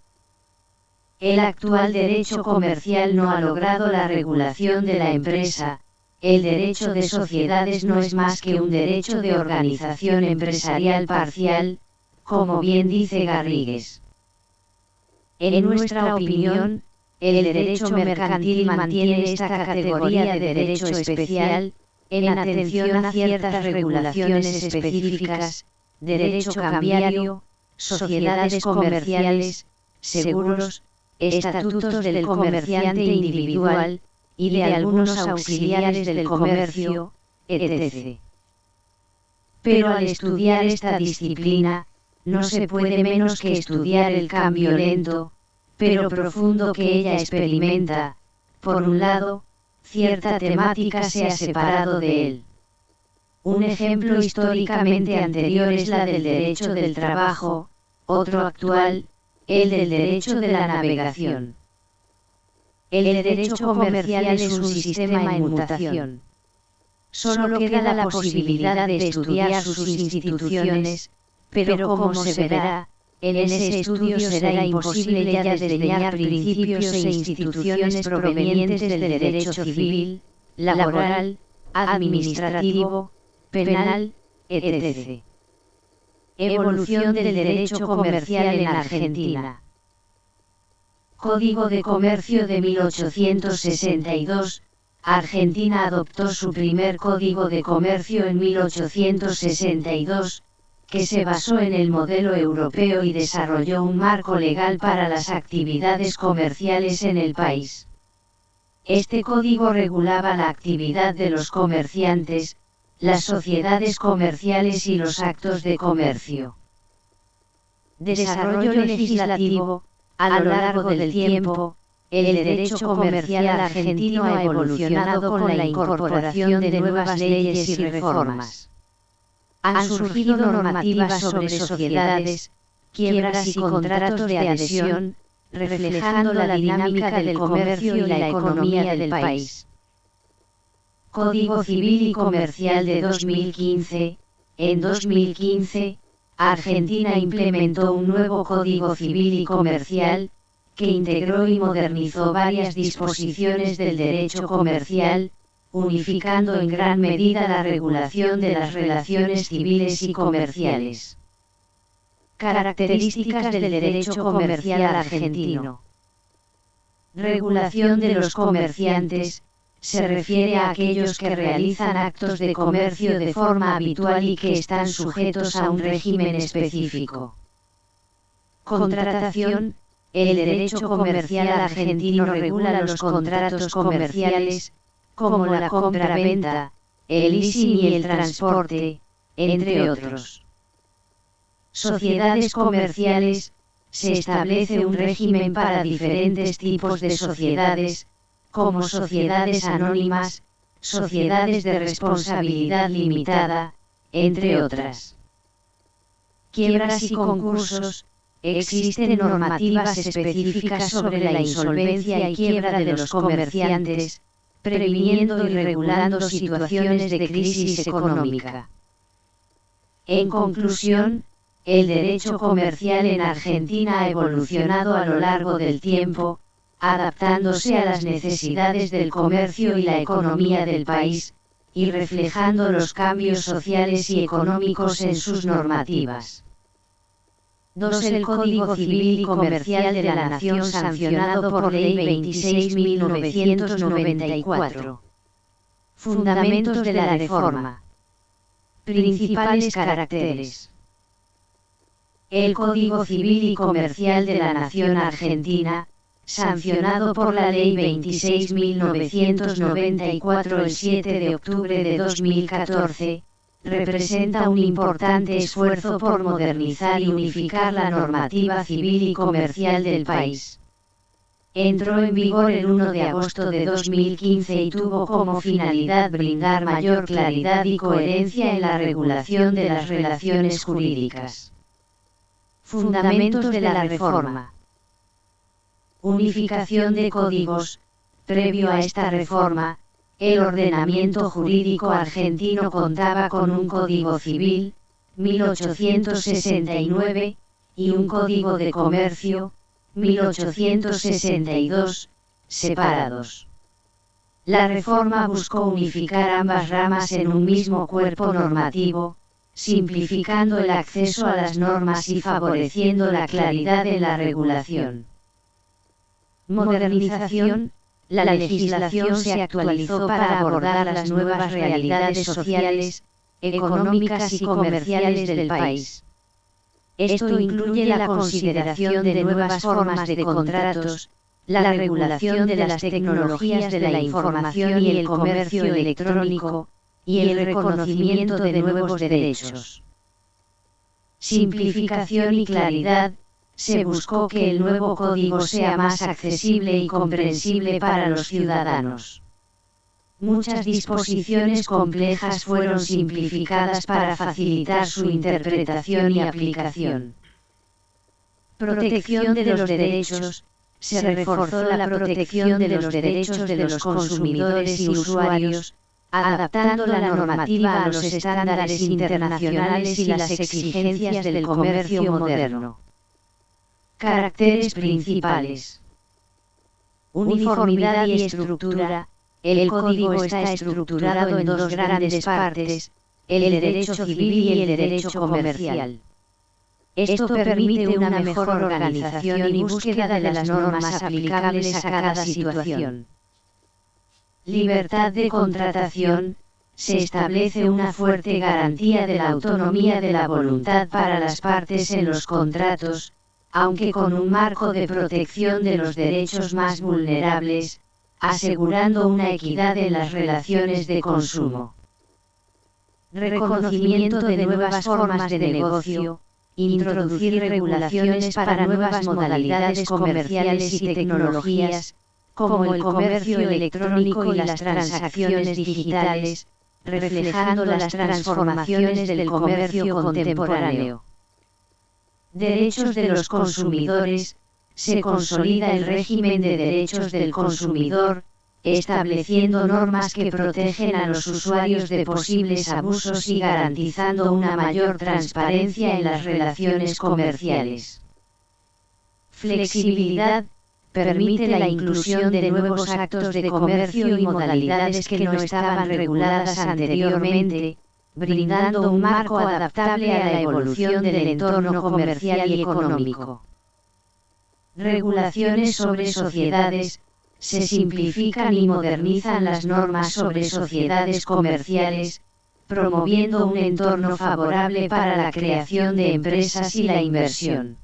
El actual derecho comercial no ha logrado la regulación de la empresa. El derecho de sociedades no es más que un derecho de organización empresarial parcial, como bien dice Garrigues. En nuestra opinión, el derecho mercantil mantiene esta categoría de derecho especial, en atención a ciertas regulaciones específicas, derecho cambiario, sociedades comerciales, seguros, estatutos del comerciante individual, y de algunos auxiliares del comercio, etc. Pero al estudiar esta disciplina, no se puede menos que estudiar el cambio lento, pero profundo que ella experimenta. Por un lado, cierta temática se ha separado de él. Un ejemplo históricamente anterior es la del derecho del trabajo, otro actual, el del derecho de la navegación. El derecho comercial es un sistema en mutación. Solo queda la posibilidad de estudiar sus instituciones, pero como se verá, en ese estudio será imposible ya desdeñar principios e instituciones provenientes del derecho civil, laboral, administrativo, penal, etc. Evolución del derecho comercial en Argentina. Código de Comercio de 1862, Argentina adoptó su primer Código de Comercio en 1862, que se basó en el modelo europeo y desarrolló un marco legal para las actividades comerciales en el país. Este código regulaba la actividad de los comerciantes, las sociedades comerciales y los actos de comercio. Desarrollo legislativo. A lo largo del tiempo, el derecho comercial argentino ha evolucionado con la incorporación de nuevas leyes y reformas. Han surgido normativas sobre sociedades, quiebras y contratos de adhesión, reflejando la dinámica del comercio y la economía del país. Código Civil y Comercial de 2015. En 2015, Argentina implementó un nuevo Código Civil y Comercial, que integró y modernizó varias disposiciones del derecho comercial, unificando en gran medida la regulación de las relaciones civiles y comerciales. Características del derecho comercial argentino. Regulación de los comerciantes. Se refiere a aquellos que realizan actos de comercio de forma habitual y que están sujetos a un régimen específico. Contratación. El derecho comercial argentino regula los contratos comerciales, como la compra-venta, el leasing y el transporte, entre otros. Sociedades comerciales. se establece un régimen para diferentes tipos de sociedades, como sociedades anónimas, sociedades de responsabilidad limitada, entre otras. Quiebras y concursos. Existen normativas específicas sobre la insolvencia y quiebra de los comerciantes, previniendo y regulando situaciones de crisis económica. En conclusión, el derecho comercial en Argentina ha evolucionado a lo largo del tiempo, adaptándose a las necesidades del comercio y la economía del país, y reflejando los cambios sociales y económicos en sus normativas. 2. El Código Civil y Comercial de la Nación sancionado por Ley 26.994. Fundamentos de la reforma. Principales caracteres. El Código Civil y Comercial de la Nación Argentina, sancionado por la Ley 26.994 el 7 de octubre de 2014, representa un importante esfuerzo por modernizar y unificar la normativa civil y comercial del país. Entró en vigor el 1 de agosto de 2015 y tuvo como finalidad brindar mayor claridad y coherencia en la regulación de las relaciones jurídicas. Fundamentos de la reforma. Unificación de códigos. Previo a esta reforma, el ordenamiento jurídico argentino contaba con un Código Civil, 1869, y un Código de Comercio, 1862, separados. La reforma buscó unificar ambas ramas en un mismo cuerpo normativo, simplificando el acceso a las normas y favoreciendo la claridad en la regulación. Modernización. La legislación se actualizó para abordar las nuevas realidades sociales, económicas y comerciales del país. Esto incluye la consideración de nuevas formas de contratos, la regulación de las tecnologías de la información y el comercio electrónico, y el reconocimiento de nuevos derechos. Simplificación y claridad. Se buscó que el nuevo código sea más accesible y comprensible para los ciudadanos. Muchas disposiciones complejas fueron simplificadas para facilitar su interpretación y aplicación. Protección de los derechos. Se reforzó la protección de los derechos de los consumidores y usuarios, adaptando la normativa a los estándares internacionales y las exigencias del comercio moderno. Caracteres principales. Uniformidad y estructura. El código está estructurado en dos grandes partes, el derecho civil y el derecho comercial. Esto permite una mejor organización y búsqueda de las normas aplicables a cada situación. Libertad de contratación. Se establece una fuerte garantía de la autonomía de la voluntad para las partes en los contratos, aunque con un marco de protección de los derechos más vulnerables, asegurando una equidad en las relaciones de consumo. Reconocimiento de nuevas formas de negocio. Introducir regulaciones para nuevas modalidades comerciales y tecnologías, como el comercio electrónico y las transacciones digitales, reflejando las transformaciones del comercio contemporáneo. Derechos de los consumidores. Se consolida el régimen de derechos del consumidor, estableciendo normas que protegen a los usuarios de posibles abusos y garantizando una mayor transparencia en las relaciones comerciales. Flexibilidad. Permite la inclusión de nuevos actos de comercio y modalidades que no estaban reguladas anteriormente, brindando un marco adaptable a la evolución del entorno comercial y económico. Regulaciones sobre sociedades. Se simplifican y modernizan las normas sobre sociedades comerciales, promoviendo un entorno favorable para la creación de empresas y la inversión.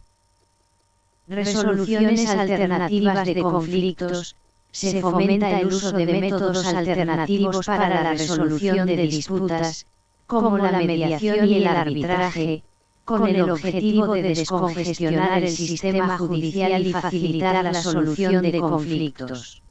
Resoluciones alternativas de conflictos. Se fomenta el uso de métodos alternativos para la resolución de disputas, como la mediación y el arbitraje, con el objetivo de descongestionar el sistema judicial y facilitar la solución de conflictos.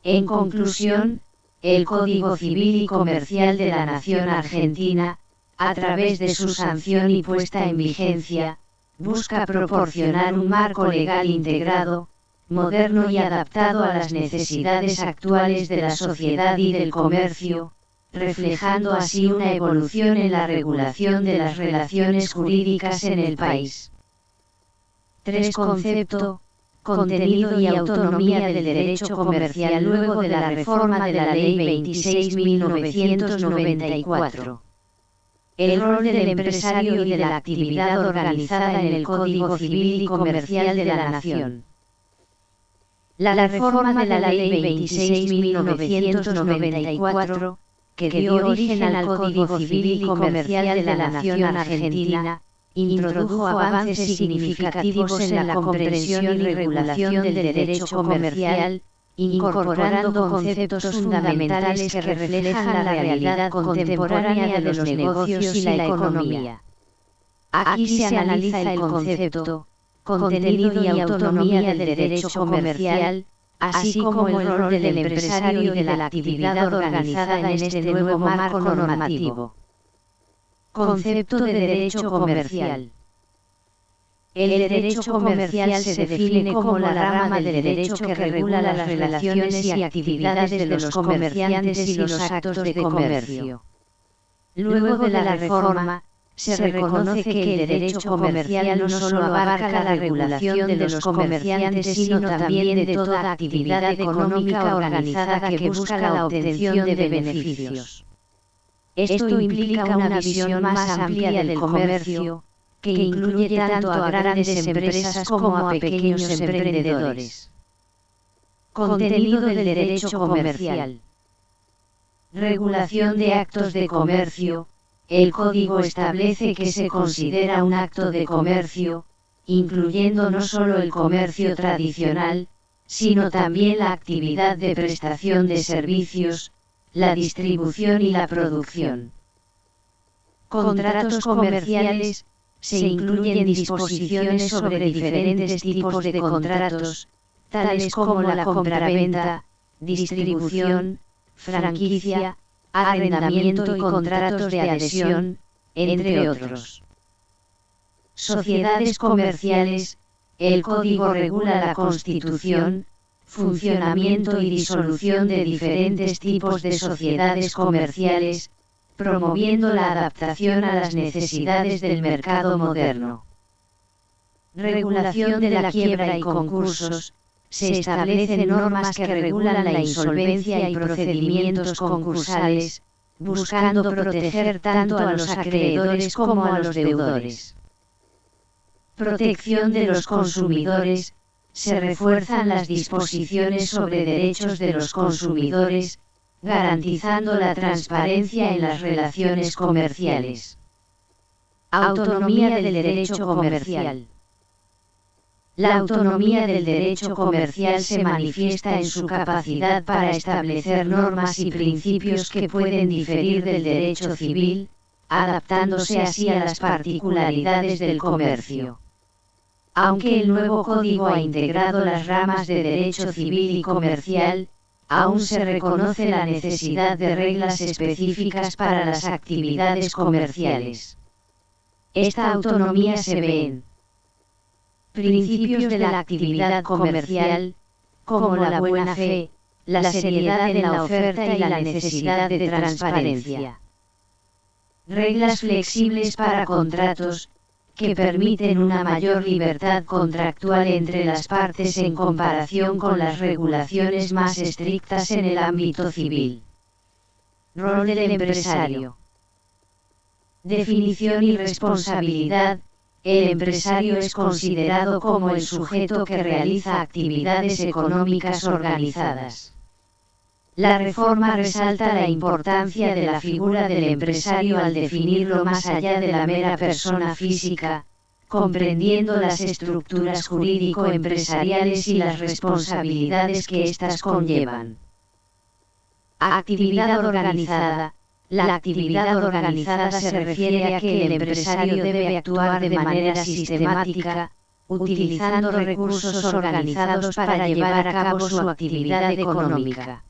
En conclusión, el Código Civil y Comercial de la Nación Argentina, a través de su sanción y puesta en vigencia, busca proporcionar un marco legal integrado, moderno y adaptado a las necesidades actuales de la sociedad y del comercio, reflejando así una evolución en la regulación de las relaciones jurídicas en el país. 3. Concepto, contenido y autonomía del derecho comercial luego de la reforma de la Ley 26.1994. El rol del empresario y de la actividad organizada en el Código Civil y Comercial de la Nación. La reforma de la Ley 26.1994, que dio origen al Código Civil y Comercial de la Nación Argentina, introdujo avances significativos en la comprensión y regulación del derecho comercial, incorporando conceptos fundamentales que reflejan la realidad contemporánea de los negocios y la economía. Aquí se analiza el concepto, contenido y autonomía del derecho comercial, así como el rol del empresario y de la actividad organizada en este nuevo marco normativo. Concepto de derecho comercial. El derecho comercial se define como la rama del derecho que regula las relaciones y actividades de los comerciantes y los actos de comercio. Luego de la reforma, se reconoce que el derecho comercial no solo abarca la regulación de los comerciantes sino también de toda actividad económica organizada que busca la obtención de beneficios. Esto implica una visión más amplia del comercio, que incluye tanto a grandes empresas como a pequeños emprendedores. Contenido del derecho comercial. Regulación de actos de comercio. El Código establece que se considera un acto de comercio, incluyendo no solo el comercio tradicional, sino también la actividad de prestación de servicios, la distribución y la producción. Contratos comerciales. Se incluyen disposiciones sobre diferentes tipos de contratos, tales como la compraventa, distribución, franquicia, arrendamiento y contratos de adhesión, entre otros. Sociedades comerciales. El Código regula la constitución, funcionamiento y disolución de diferentes tipos de sociedades comerciales, promoviendo la adaptación a las necesidades del mercado moderno. Regulación de la quiebra y concursos. Se establecen normas que regulan la insolvencia y procedimientos concursales, buscando proteger tanto a los acreedores como a los deudores. Protección de los consumidores. Se refuerzan las disposiciones sobre derechos de los consumidores, garantizando la transparencia en las relaciones comerciales. Autonomía del derecho comercial. La autonomía del derecho comercial se manifiesta en su capacidad para establecer normas y principios que pueden diferir del derecho civil, adaptándose así a las particularidades del comercio. Aunque el nuevo código ha integrado las ramas de derecho civil y comercial, aún se reconoce la necesidad de reglas específicas para las actividades comerciales. Esta autonomía se ve en principios de la actividad comercial, como la buena fe, la seriedad en la oferta y la necesidad de transparencia. Reglas flexibles para contratos, que permiten una mayor libertad contractual entre las partes en comparación con las regulaciones más estrictas en el ámbito civil. Rol del empresario. Definición y responsabilidad. El empresario es considerado como el sujeto que realiza actividades económicas organizadas. La reforma resalta la importancia de la figura del empresario al definirlo más allá de la mera persona física, comprendiendo las estructuras jurídico-empresariales y las responsabilidades que éstas conllevan. Actividad organizada. La actividad organizada se refiere a que el empresario debe actuar de manera sistemática, utilizando recursos organizados para llevar a cabo su actividad económica.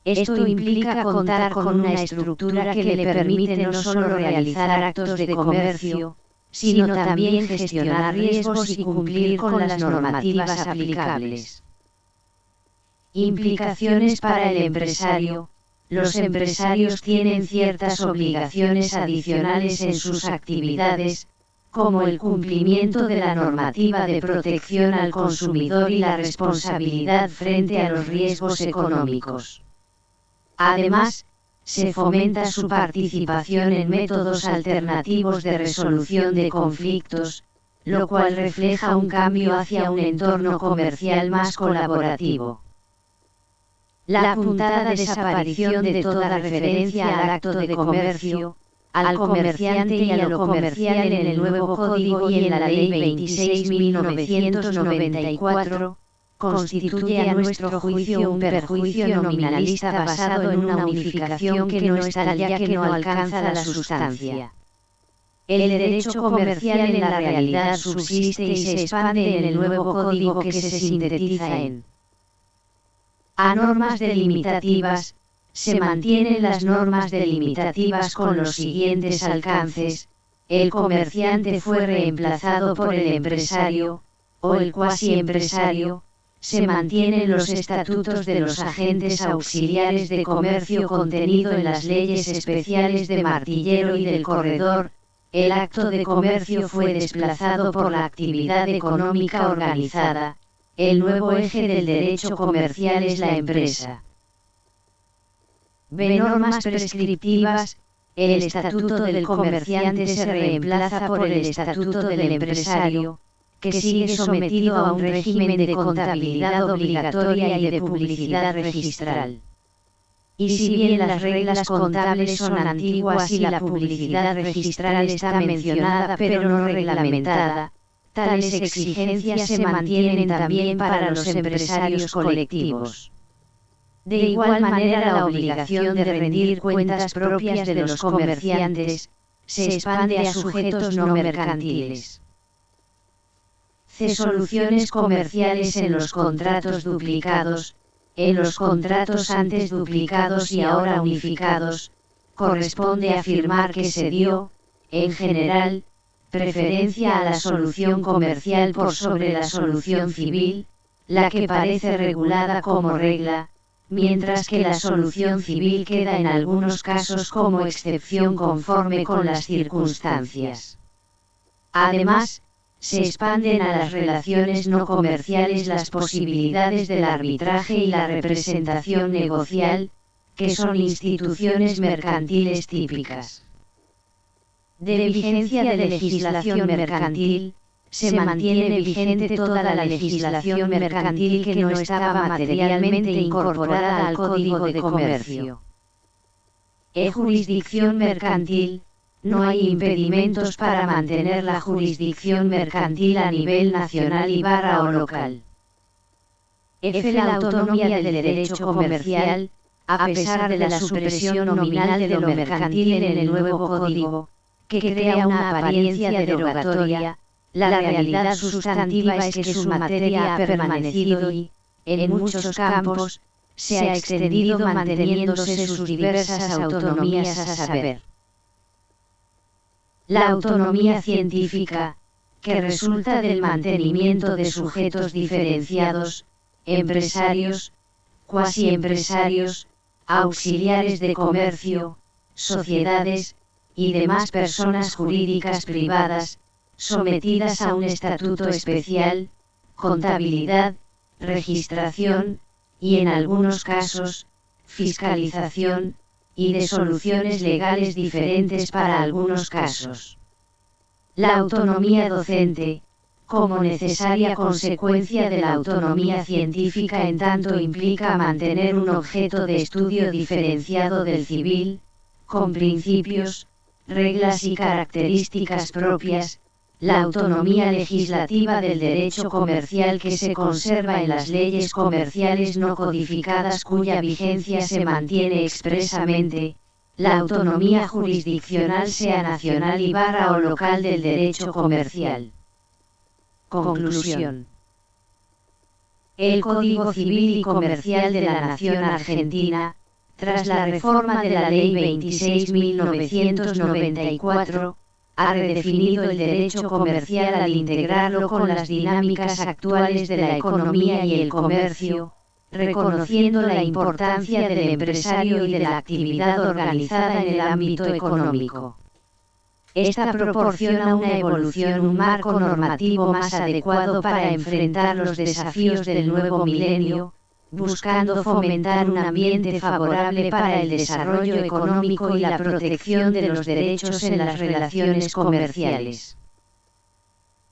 Esto implica contar con una estructura que le permite no solo realizar actos de comercio, sino también gestionar riesgos y cumplir con las normativas aplicables. Implicaciones para el empresario. Los empresarios tienen ciertas obligaciones adicionales en sus actividades, como el cumplimiento de la normativa de protección al consumidor y la responsabilidad frente a los riesgos económicos. Además, se fomenta su participación en métodos alternativos de resolución de conflictos, lo cual refleja un cambio hacia un entorno comercial más colaborativo. La apuntada desaparición de toda referencia al acto de comercio, al comerciante y a lo comercial en el nuevo Código y en la Ley 26.1994, constituye a nuestro juicio un perjuicio nominalista basado en una unificación que no es tal ya que no alcanza la sustancia. El derecho comercial en la realidad subsiste y se expande en el nuevo código que se sintetiza en A. Normas delimitativas. Se mantienen las normas delimitativas con los siguientes alcances: el comerciante fue reemplazado por el empresario, o el cuasi empresario. Se mantienen los estatutos de los agentes auxiliares de comercio contenido en las leyes especiales de Martillero y del Corredor. El acto de comercio fue desplazado por la actividad económica organizada. El nuevo eje del derecho comercial es la empresa. B. Normas prescriptivas. El estatuto del comerciante se reemplaza por el estatuto del empresario, que sigue sometido a un régimen de contabilidad obligatoria y de publicidad registral. Y si bien las reglas contables son antiguas y la publicidad registral está mencionada pero no reglamentada, tales exigencias se mantienen también para los empresarios colectivos. De igual manera, la obligación de rendir cuentas propias de los comerciantes se expande a sujetos no mercantiles. C. Soluciones comerciales en los contratos duplicados. En los contratos antes duplicados y ahora unificados, corresponde afirmar que se dio, en general, preferencia a la solución comercial por sobre la solución civil, la que parece regulada como regla, mientras que la solución civil queda en algunos casos como excepción conforme con las circunstancias. Además, se expanden a las relaciones no comerciales las posibilidades del arbitraje y la representación negocial, que son instituciones mercantiles típicas. De vigencia de legislación mercantil. Se mantiene vigente toda la legislación mercantil que no estaba materialmente incorporada al Código de Comercio. Jurisdicción mercantil. No hay impedimentos para mantener la jurisdicción mercantil a nivel nacional o local. La autonomía del derecho comercial. A pesar de la supresión nominal de lo mercantil en el nuevo Código, que crea una apariencia derogatoria, la realidad sustantiva es que su materia ha permanecido y, en muchos campos, se ha extendido manteniéndose sus diversas autonomías, a saber, la autonomía científica, que resulta del mantenimiento de sujetos diferenciados, empresarios, cuasi empresarios, auxiliares de comercio, sociedades, y demás personas jurídicas privadas, sometidas a un estatuto especial, contabilidad, registración, y en algunos casos, fiscalización, y de soluciones legales diferentes para algunos casos. La autonomía docente, como necesaria consecuencia de la autonomía científica en tanto implica mantener un objeto de estudio diferenciado del civil, con principios, reglas y características propias. La autonomía legislativa del derecho comercial que se conserva en las leyes comerciales no codificadas cuya vigencia se mantiene expresamente, la autonomía jurisdiccional sea nacional y barra o local del derecho comercial. Conclusión. El Código Civil y Comercial de la Nación Argentina, tras la reforma de la Ley 26.994, ha redefinido el derecho comercial al integrarlo con las dinámicas actuales de la economía y el comercio, reconociendo la importancia del empresario y de la actividad organizada en el ámbito económico. Esta proporciona una evolución, un marco normativo más adecuado para enfrentar los desafíos del nuevo milenio, buscando fomentar un ambiente favorable para el desarrollo económico y la protección de los derechos en las relaciones comerciales.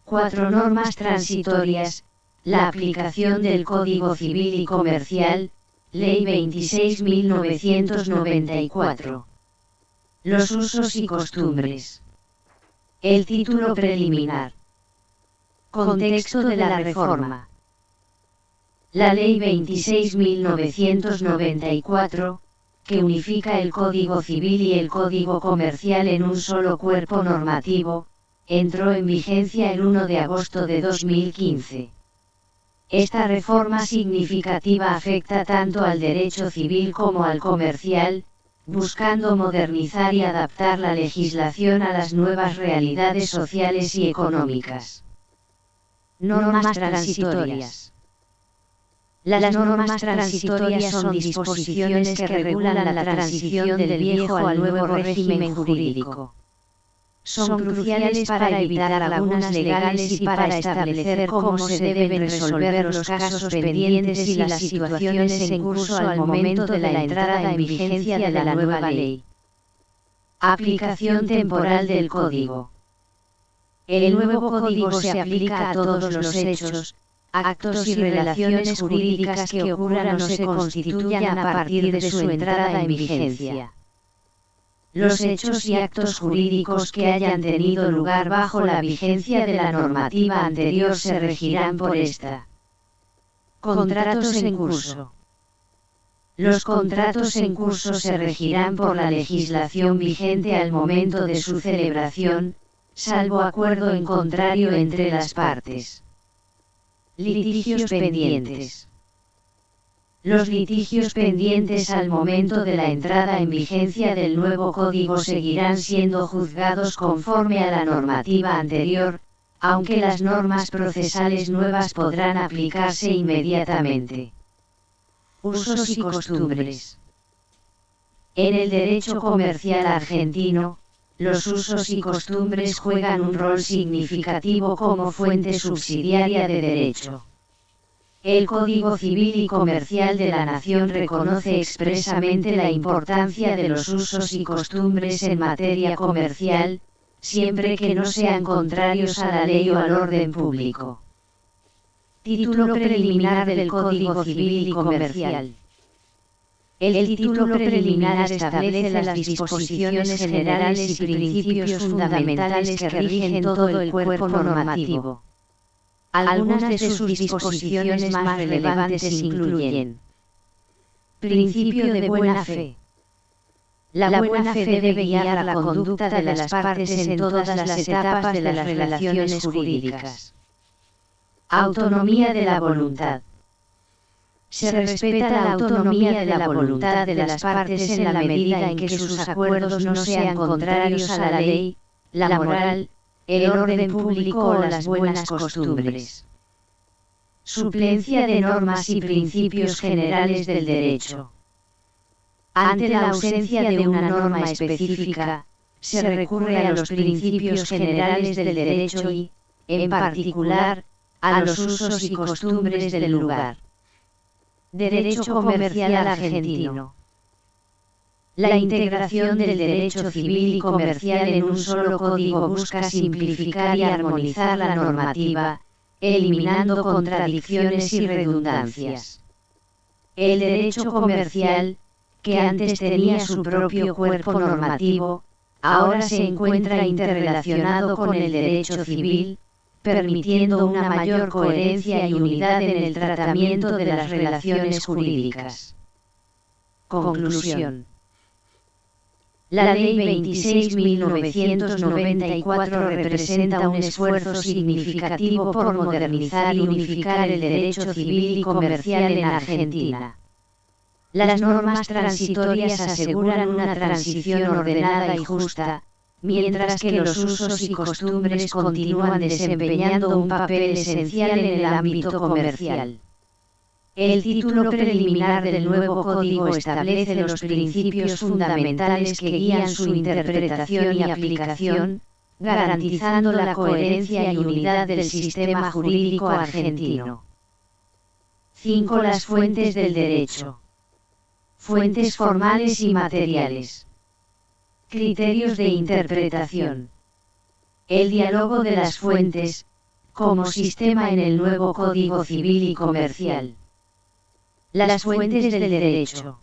4 normas transitorias. La aplicación del Código Civil y Comercial, Ley 26.994. Los usos y costumbres. El título preliminar. Contexto de la reforma. La Ley 26.994, que unifica el Código Civil y el Código Comercial en un solo cuerpo normativo, entró en vigencia el 1 de agosto de 2015. Esta reforma significativa afecta tanto al derecho civil como al comercial, buscando modernizar y adaptar la legislación a las nuevas realidades sociales y económicas. Normas transitorias. Las normas transitorias son disposiciones que regulan la transición del viejo al nuevo régimen jurídico. Son cruciales para evitar lagunas legales y para establecer cómo se deben resolver los casos pendientes y las situaciones en curso al momento de la entrada en vigencia de la nueva ley. Aplicación temporal del Código. El nuevo Código se aplica a todos los hechos, actos y relaciones jurídicas que ocurran o se constituyan a partir de su entrada en vigencia. Los hechos y actos jurídicos que hayan tenido lugar bajo la vigencia de la normativa anterior se regirán por esta. Contratos en curso. Los contratos en curso se regirán por la legislación vigente al momento de su celebración, salvo acuerdo en contrario entre las partes. Litigios pendientes. Los litigios pendientes al momento de la entrada en vigencia del nuevo código seguirán siendo juzgados conforme a la normativa anterior, aunque las normas procesales nuevas podrán aplicarse inmediatamente. Usos y costumbres. En el derecho comercial argentino, los usos y costumbres juegan un rol significativo como fuente subsidiaria de derecho. El Código Civil y Comercial de la Nación reconoce expresamente la importancia de los usos y costumbres en materia comercial, siempre que no sean contrarios a la ley o al orden público. Título preliminar del Código Civil y Comercial. El título preliminar establece las disposiciones generales y principios fundamentales que rigen todo el cuerpo normativo. Algunas de sus disposiciones más relevantes incluyen: principio de buena fe. La buena fe debe guiar la conducta de las partes en todas las etapas de las relaciones jurídicas. Autonomía de la voluntad. Se respeta la autonomía de la voluntad de las partes en la medida en que sus acuerdos no sean contrarios a la ley, la moral, el orden público o las buenas costumbres. Suplencia de normas y principios generales del derecho. Ante la ausencia de una norma específica, se recurre a los principios generales del derecho y, en particular, a los usos y costumbres del lugar. Derecho comercial argentino. La integración del derecho civil y comercial en un solo código busca simplificar y armonizar la normativa, eliminando contradicciones y redundancias. El derecho comercial, que antes tenía su propio cuerpo normativo, ahora se encuentra interrelacionado con el derecho civil, permitiendo una mayor coherencia y unidad en el tratamiento de las relaciones jurídicas. Conclusión. La Ley 26.994 representa un esfuerzo significativo por modernizar y unificar el derecho civil y comercial en Argentina. Las normas transitorias aseguran una transición ordenada y justa, mientras que los usos y costumbres continúan desempeñando un papel esencial en el ámbito comercial. El título preliminar del nuevo código establece los principios fundamentales que guían su interpretación y aplicación, garantizando la coherencia y unidad del sistema jurídico argentino. 5. Las fuentes del derecho. Fuentes formales y materiales. Criterios de interpretación. El diálogo de las fuentes, como sistema en el nuevo Código Civil y Comercial. Las fuentes del derecho.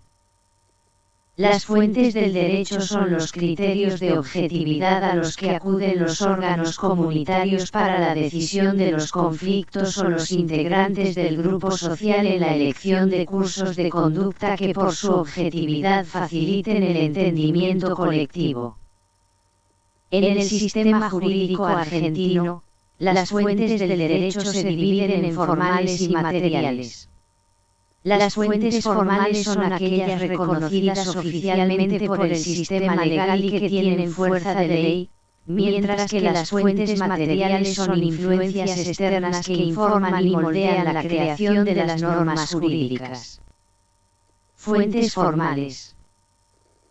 Las fuentes del derecho son los criterios de objetividad a los que acuden los órganos comunitarios para la decisión de los conflictos o los integrantes del grupo social en la elección de cursos de conducta que por su objetividad faciliten el entendimiento colectivo. En el sistema jurídico argentino, las fuentes del derecho se dividen en formales y materiales. Las fuentes formales son aquellas reconocidas oficialmente por el sistema legal y que tienen fuerza de ley, mientras que las fuentes materiales son influencias externas que informan y moldean la creación de las normas jurídicas. Fuentes formales.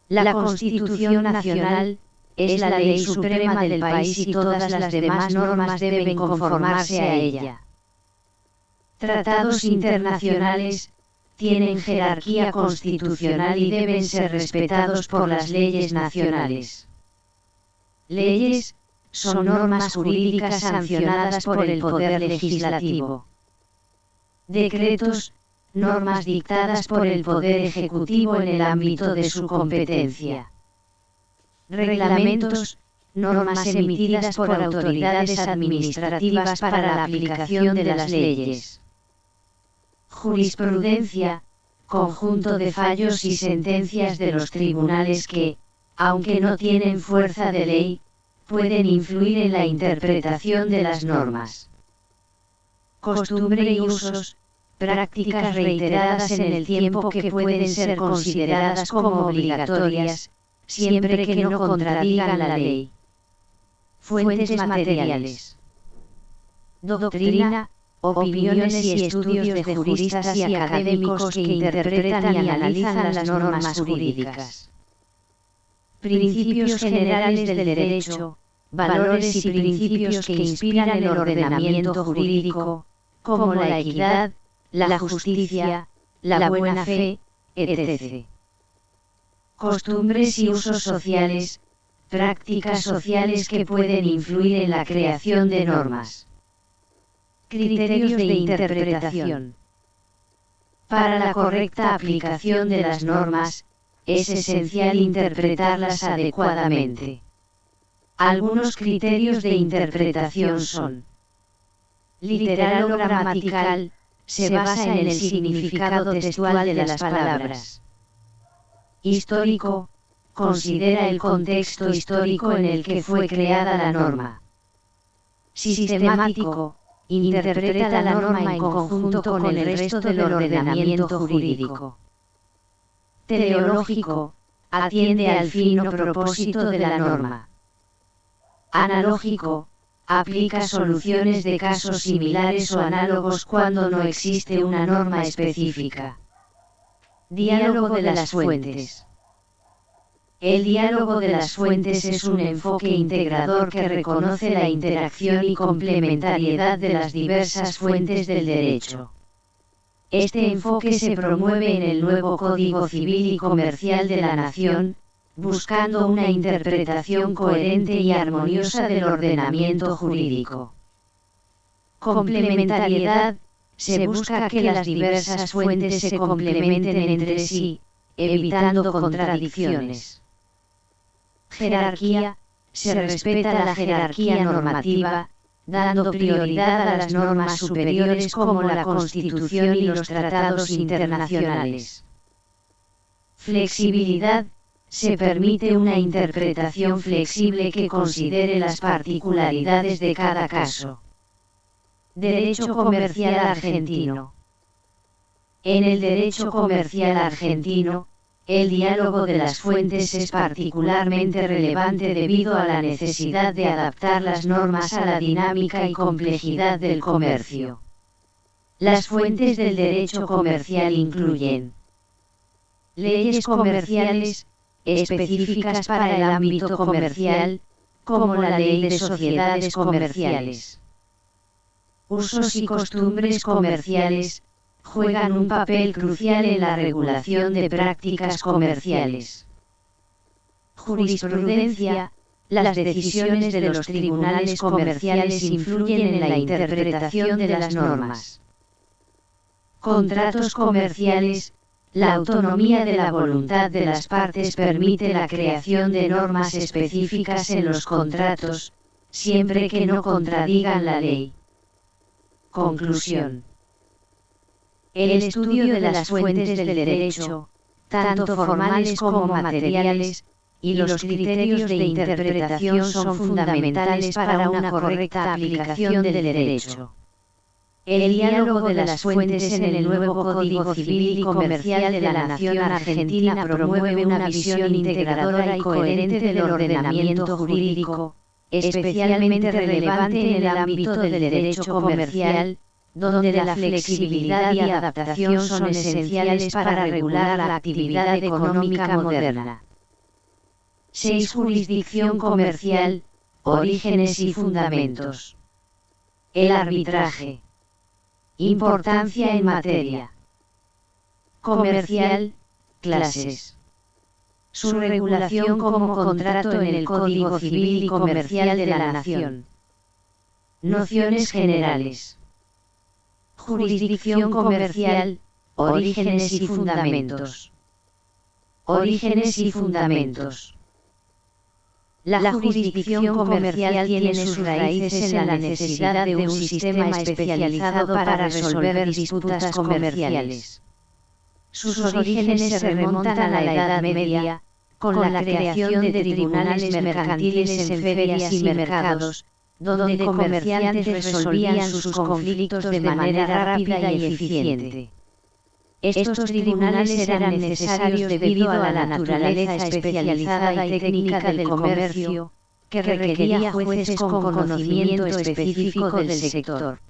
La Constitución Nacional es la ley suprema del país y todas las demás normas deben conformarse a ella. Tratados internacionales tienen jerarquía constitucional y deben ser respetados por las leyes nacionales. Leyes son normas jurídicas sancionadas por el Poder Legislativo. Decretos, normas dictadas por el Poder Ejecutivo en el ámbito de su competencia. Reglamentos, normas emitidas por autoridades administrativas para la aplicación de las leyes. Jurisprudencia, conjunto de fallos y sentencias de los tribunales que, aunque no tienen fuerza de ley, pueden influir en la interpretación de las normas. Costumbre y usos, prácticas reiteradas en el tiempo que pueden ser consideradas como obligatorias, siempre que no contradigan la ley. Fuentes materiales. Doctrina, opiniones y estudios de juristas y académicos que interpretan y analizan las normas jurídicas. Principios generales del derecho, valores y principios que inspiran el ordenamiento jurídico, como la equidad, la justicia, la buena fe, etc. Costumbres y usos sociales, prácticas sociales que pueden influir en la creación de normas. Criterios de interpretación. Para la correcta aplicación de las normas, es esencial interpretarlas adecuadamente. Algunos criterios de interpretación son: literal o gramatical, se basa en el significado textual de las palabras. Histórico, considera el contexto histórico en el que fue creada la norma. Sistemático, interpreta la norma en conjunto con el resto del ordenamiento jurídico. Teleológico, atiende al fin o propósito de la norma. Analógico, aplica soluciones de casos similares o análogos cuando no existe una norma específica. Diálogo de las fuentes. El diálogo de las fuentes es un enfoque integrador que reconoce la interacción y complementariedad de las diversas fuentes del derecho. Este enfoque se promueve en el nuevo Código Civil y Comercial de la Nación, buscando una interpretación coherente y armoniosa del ordenamiento jurídico. Complementariedad, se busca que las diversas fuentes se complementen entre sí, evitando contradicciones. Jerarquía, se respeta la jerarquía normativa, dando prioridad a las normas superiores como la Constitución y los tratados internacionales. Flexibilidad, se permite una interpretación flexible que considere las particularidades de cada caso. Derecho comercial argentino. En el derecho comercial argentino, el diálogo de las fuentes es particularmente relevante debido a la necesidad de adaptar las normas a la dinámica y complejidad del comercio. Las fuentes del derecho comercial incluyen leyes comerciales, específicas para el ámbito comercial, como la Ley de Sociedades Comerciales. Usos y costumbres comerciales juegan un papel crucial en la regulación de prácticas comerciales. Jurisprudencia. Las decisiones de los tribunales comerciales influyen en la interpretación de las normas. Contratos comerciales. La autonomía de la voluntad de las partes permite la creación de normas específicas en los contratos, siempre que no contradigan la ley. Conclusión. El estudio de las fuentes del derecho, tanto formales como materiales, y los criterios de interpretación son fundamentales para una correcta aplicación del derecho. El diálogo de las fuentes en el nuevo Código Civil y Comercial de la Nación Argentina promueve una visión integradora y coherente del ordenamiento jurídico, especialmente relevante en el ámbito del derecho comercial, donde la flexibilidad y adaptación son esenciales para regular la actividad económica moderna. 6. Jurisdicción comercial, orígenes y fundamentos. El arbitraje. Importancia en materia comercial, clases. Su regulación como contrato en el Código Civil y Comercial de la Nación. Nociones generales. Jurisdicción comercial, orígenes y fundamentos. Orígenes y fundamentos. La jurisdicción comercial tiene sus raíces en la necesidad de un sistema especializado para resolver disputas comerciales. Sus orígenes se remontan a la Edad Media, con la creación de tribunales mercantiles en ferias y mercados, donde comerciantes resolvían sus conflictos de manera rápida y eficiente. Estos tribunales eran necesarios debido a la naturaleza especializada y técnica del comercio, que requería jueces con conocimiento específico del sector.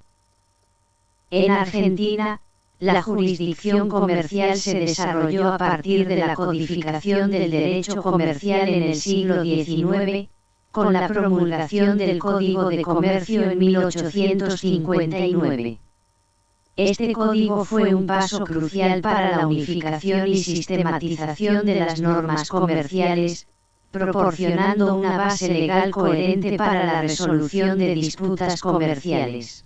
En Argentina, la jurisdicción comercial se desarrolló a partir de la codificación del derecho comercial en el siglo XIX, con la promulgación del Código de Comercio en 1859. Este código fue un paso crucial para la unificación y sistematización de las normas comerciales, proporcionando una base legal coherente para la resolución de disputas comerciales.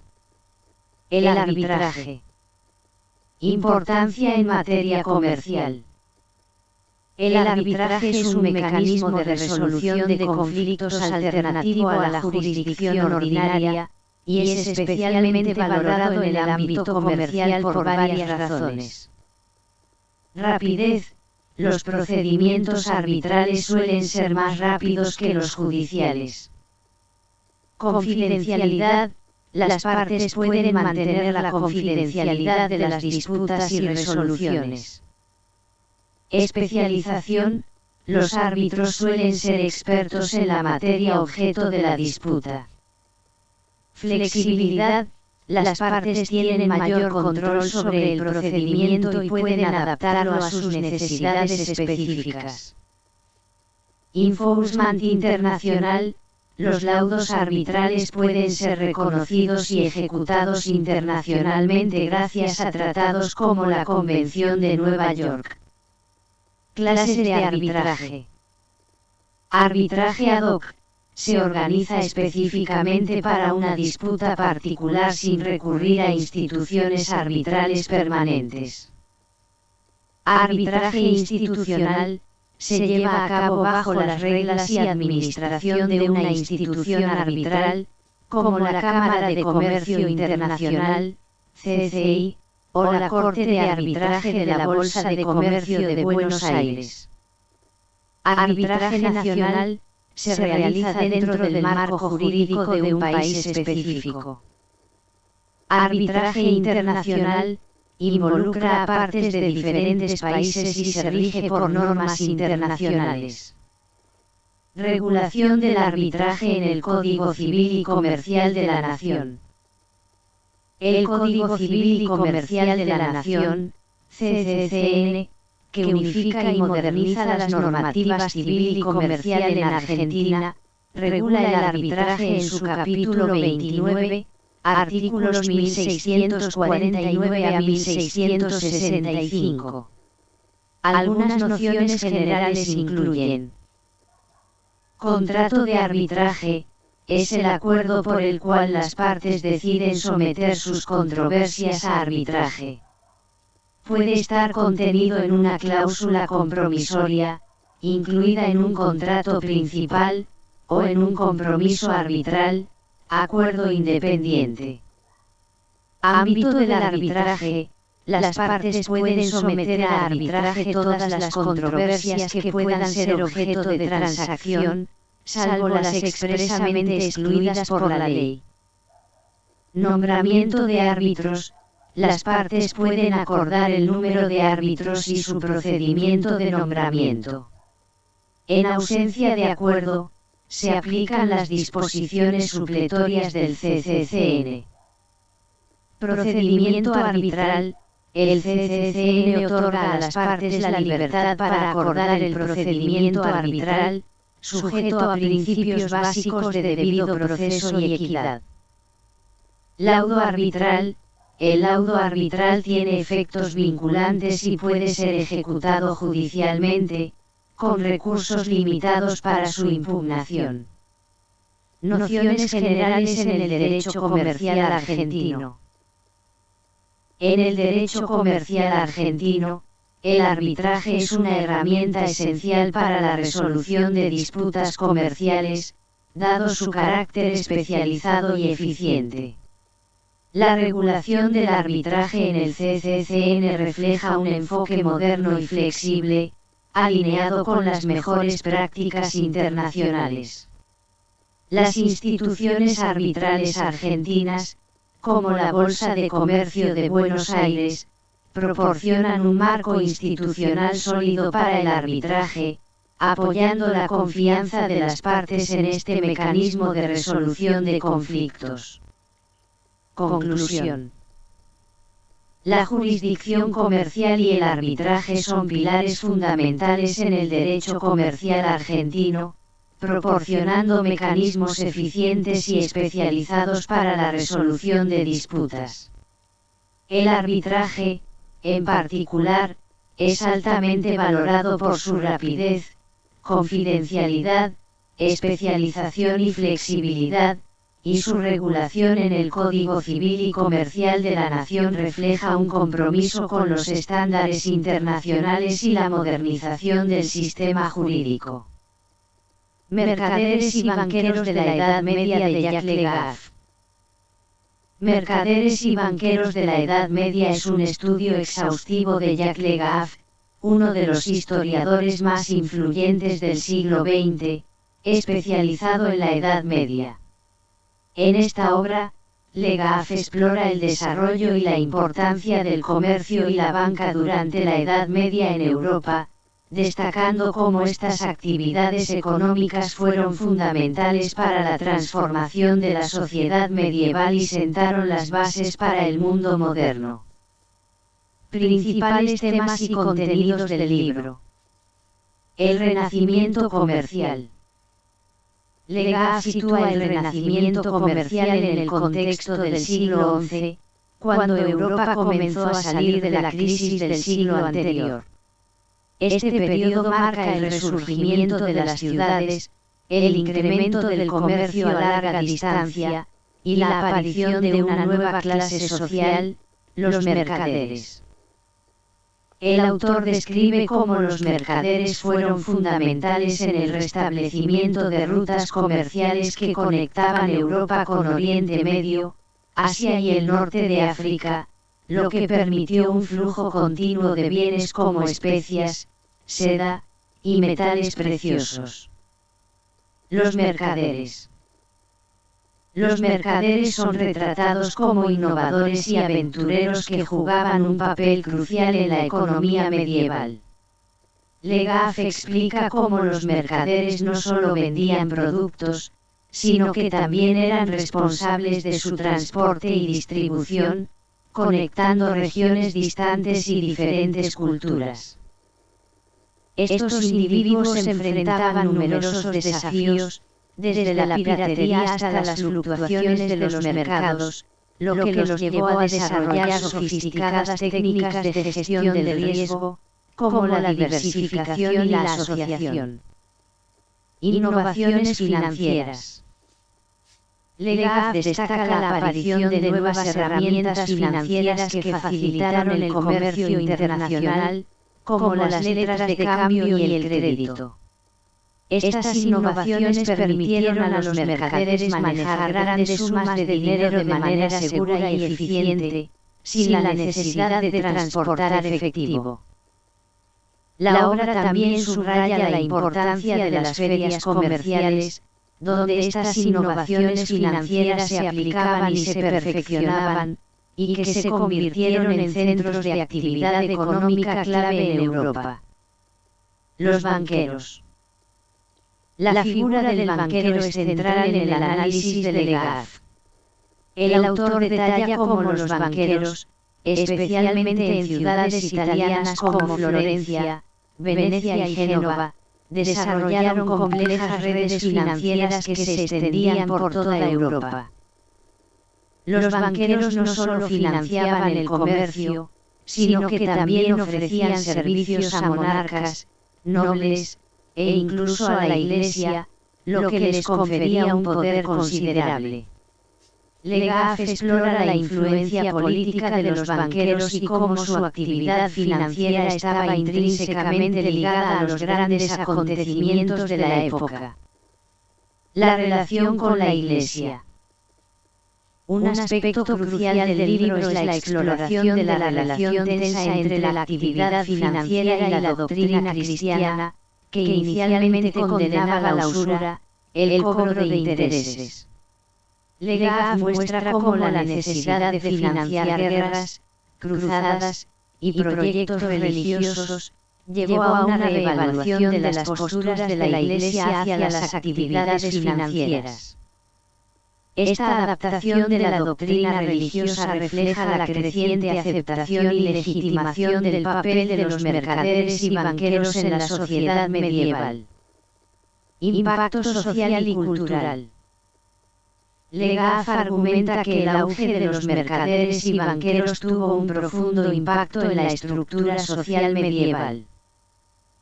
El arbitraje. Importancia en materia comercial. El arbitraje es un mecanismo de resolución de conflictos alternativo a la jurisdicción ordinaria, y es especialmente valorado en el ámbito comercial por varias razones. Rapidez. Los procedimientos arbitrales suelen ser más rápidos que los judiciales. Confidencialidad. Las partes pueden mantener la confidencialidad de las disputas y resoluciones. Especialización. Los árbitros suelen ser expertos en la materia objeto de la disputa. Flexibilidad. Las partes tienen mayor control sobre el procedimiento y pueden adaptarlo a sus necesidades específicas. Enforcement internacional. Los laudos arbitrales pueden ser reconocidos y ejecutados internacionalmente gracias a tratados como la Convención de Nueva York. Clases de arbitraje. Arbitraje ad hoc. Se organiza específicamente para una disputa particular sin recurrir a instituciones arbitrales permanentes. Arbitraje institucional. Se lleva a cabo bajo las reglas y administración de una institución arbitral, como la Cámara de Comercio Internacional, CCI, o la Corte de Arbitraje de la Bolsa de Comercio de Buenos Aires. Arbitraje nacional se realiza dentro del marco jurídico de un país específico. Arbitraje internacional involucra a partes de diferentes países y se rige por normas internacionales. Regulación del arbitraje en el Código Civil y Comercial de la Nación. El Código Civil y Comercial de la Nación, CCCN, que unifica y moderniza las normativas civil y comercial en Argentina, regula el arbitraje en su capítulo 29, artículos 1649 a 1665. Algunas nociones generales incluyen: contrato de arbitraje, es el acuerdo por el cual las partes deciden someter sus controversias a arbitraje. Puede estar contenido en una cláusula compromisoria, incluida en un contrato principal, o en un compromiso arbitral, acuerdo independiente. Ámbito del arbitraje: las partes pueden someter a arbitraje todas las controversias que puedan ser objeto de transacción, salvo las expresamente excluidas por la ley. Nombramiento de árbitros: las partes pueden acordar el número de árbitros y su procedimiento de nombramiento. En ausencia de acuerdo, se aplican las disposiciones supletorias del CCCN. Procedimiento arbitral: el CCCN otorga a las partes la libertad para acordar el procedimiento arbitral, sujeto a principios básicos de debido proceso y equidad. Laudo arbitral: el laudo arbitral tiene efectos vinculantes y puede ser ejecutado judicialmente, con recursos limitados para su impugnación. Nociones generales en el derecho comercial argentino. En el derecho comercial argentino, el arbitraje es una herramienta esencial para la resolución de disputas comerciales, dado su carácter especializado y eficiente. La regulación del arbitraje en el CCCN refleja un enfoque moderno y flexible, alineado con las mejores prácticas internacionales. Las instituciones arbitrales argentinas, como la Bolsa de Comercio de Buenos Aires, proporcionan un marco institucional sólido para el arbitraje, apoyando la confianza de las partes en este mecanismo de resolución de conflictos. Conclusión. La jurisdicción comercial y el arbitraje son pilares fundamentales en el derecho comercial argentino, proporcionando mecanismos eficientes y especializados para la resolución de disputas. El arbitraje, en particular, es altamente valorado por su rapidez, confidencialidad, especialización y flexibilidad, y su regulación en el Código Civil y Comercial de la Nación refleja un compromiso con los estándares internacionales y la modernización del sistema jurídico. Mercaderes y banqueros de la Edad Media de Jacques Le Goff. Mercaderes y banqueros de la Edad Media es un estudio exhaustivo de Jacques Le Goff, uno de los historiadores más influyentes del siglo XX, especializado en la Edad Media. En esta obra, Le Goff explora el desarrollo y la importancia del comercio y la banca durante la Edad Media en Europa, destacando cómo estas actividades económicas fueron fundamentales para la transformación de la sociedad medieval y sentaron las bases para el mundo moderno. Principales temas y contenidos del libro. El Renacimiento comercial. Le Goff sitúa el Renacimiento comercial en el contexto del siglo XI, cuando Europa comenzó a salir de la crisis del siglo anterior. Este periodo marca el resurgimiento de las ciudades, el incremento del comercio a larga distancia, y la aparición de una nueva clase social, los mercaderes. El autor describe cómo los mercaderes fueron fundamentales en el restablecimiento de rutas comerciales que conectaban Europa con Oriente Medio, Asia y el norte de África, lo que permitió un flujo continuo de bienes como especias, seda, y metales preciosos. Los mercaderes. Los mercaderes son retratados como innovadores y aventureros que jugaban un papel crucial en la economía medieval. Legaz explica cómo los mercaderes no solo vendían productos, sino que también eran responsables de su transporte y distribución, conectando regiones distantes y diferentes culturas. Estos individuos enfrentaban numerosos desafíos, desde la piratería hasta las fluctuaciones de los mercados, lo que los llevó a desarrollar sofisticadas técnicas de gestión del riesgo, como la diversificación y la asociación. Innovaciones financieras. Legaz destaca la aparición de nuevas herramientas financieras que facilitaron el comercio internacional, como las letras de cambio y el crédito. Estas innovaciones permitieron a los mercaderes manejar grandes sumas de dinero de manera segura y eficiente, sin la necesidad de transportar efectivo. La obra también subraya la importancia de las ferias comerciales, donde estas innovaciones financieras se aplicaban y se perfeccionaban, y que se convirtieron en centros de actividad económica clave en Europa. Los banqueros. La figura del banquero es central en el análisis de Legaz. El autor detalla cómo los banqueros, especialmente en ciudades italianas como Florencia, Venecia y Génova, desarrollaron complejas redes financieras que se extendían por toda Europa. Los banqueros no solo financiaban el comercio, sino que también ofrecían servicios a monarcas, nobles, e incluso a la Iglesia, lo que les confería un poder considerable. Legaz explora la influencia política de los banqueros y cómo su actividad financiera estaba intrínsecamente ligada a los grandes acontecimientos de la época. La relación con la Iglesia. Un aspecto crucial del libro es la exploración de la relación tensa entre la actividad financiera y la doctrina cristiana, que inicialmente condenaba la usura, el cobro de intereses. Legaz muestra cómo la necesidad de financiar guerras, cruzadas y proyectos religiosos llevó a una reevaluación de las posturas de la Iglesia hacia las actividades financieras. Esta adaptación de la doctrina religiosa refleja la creciente aceptación y legitimación del papel de los mercaderes y banqueros en la sociedad medieval. Impacto social y cultural. Legaz argumenta que el auge de los mercaderes y banqueros tuvo un profundo impacto en la estructura social medieval.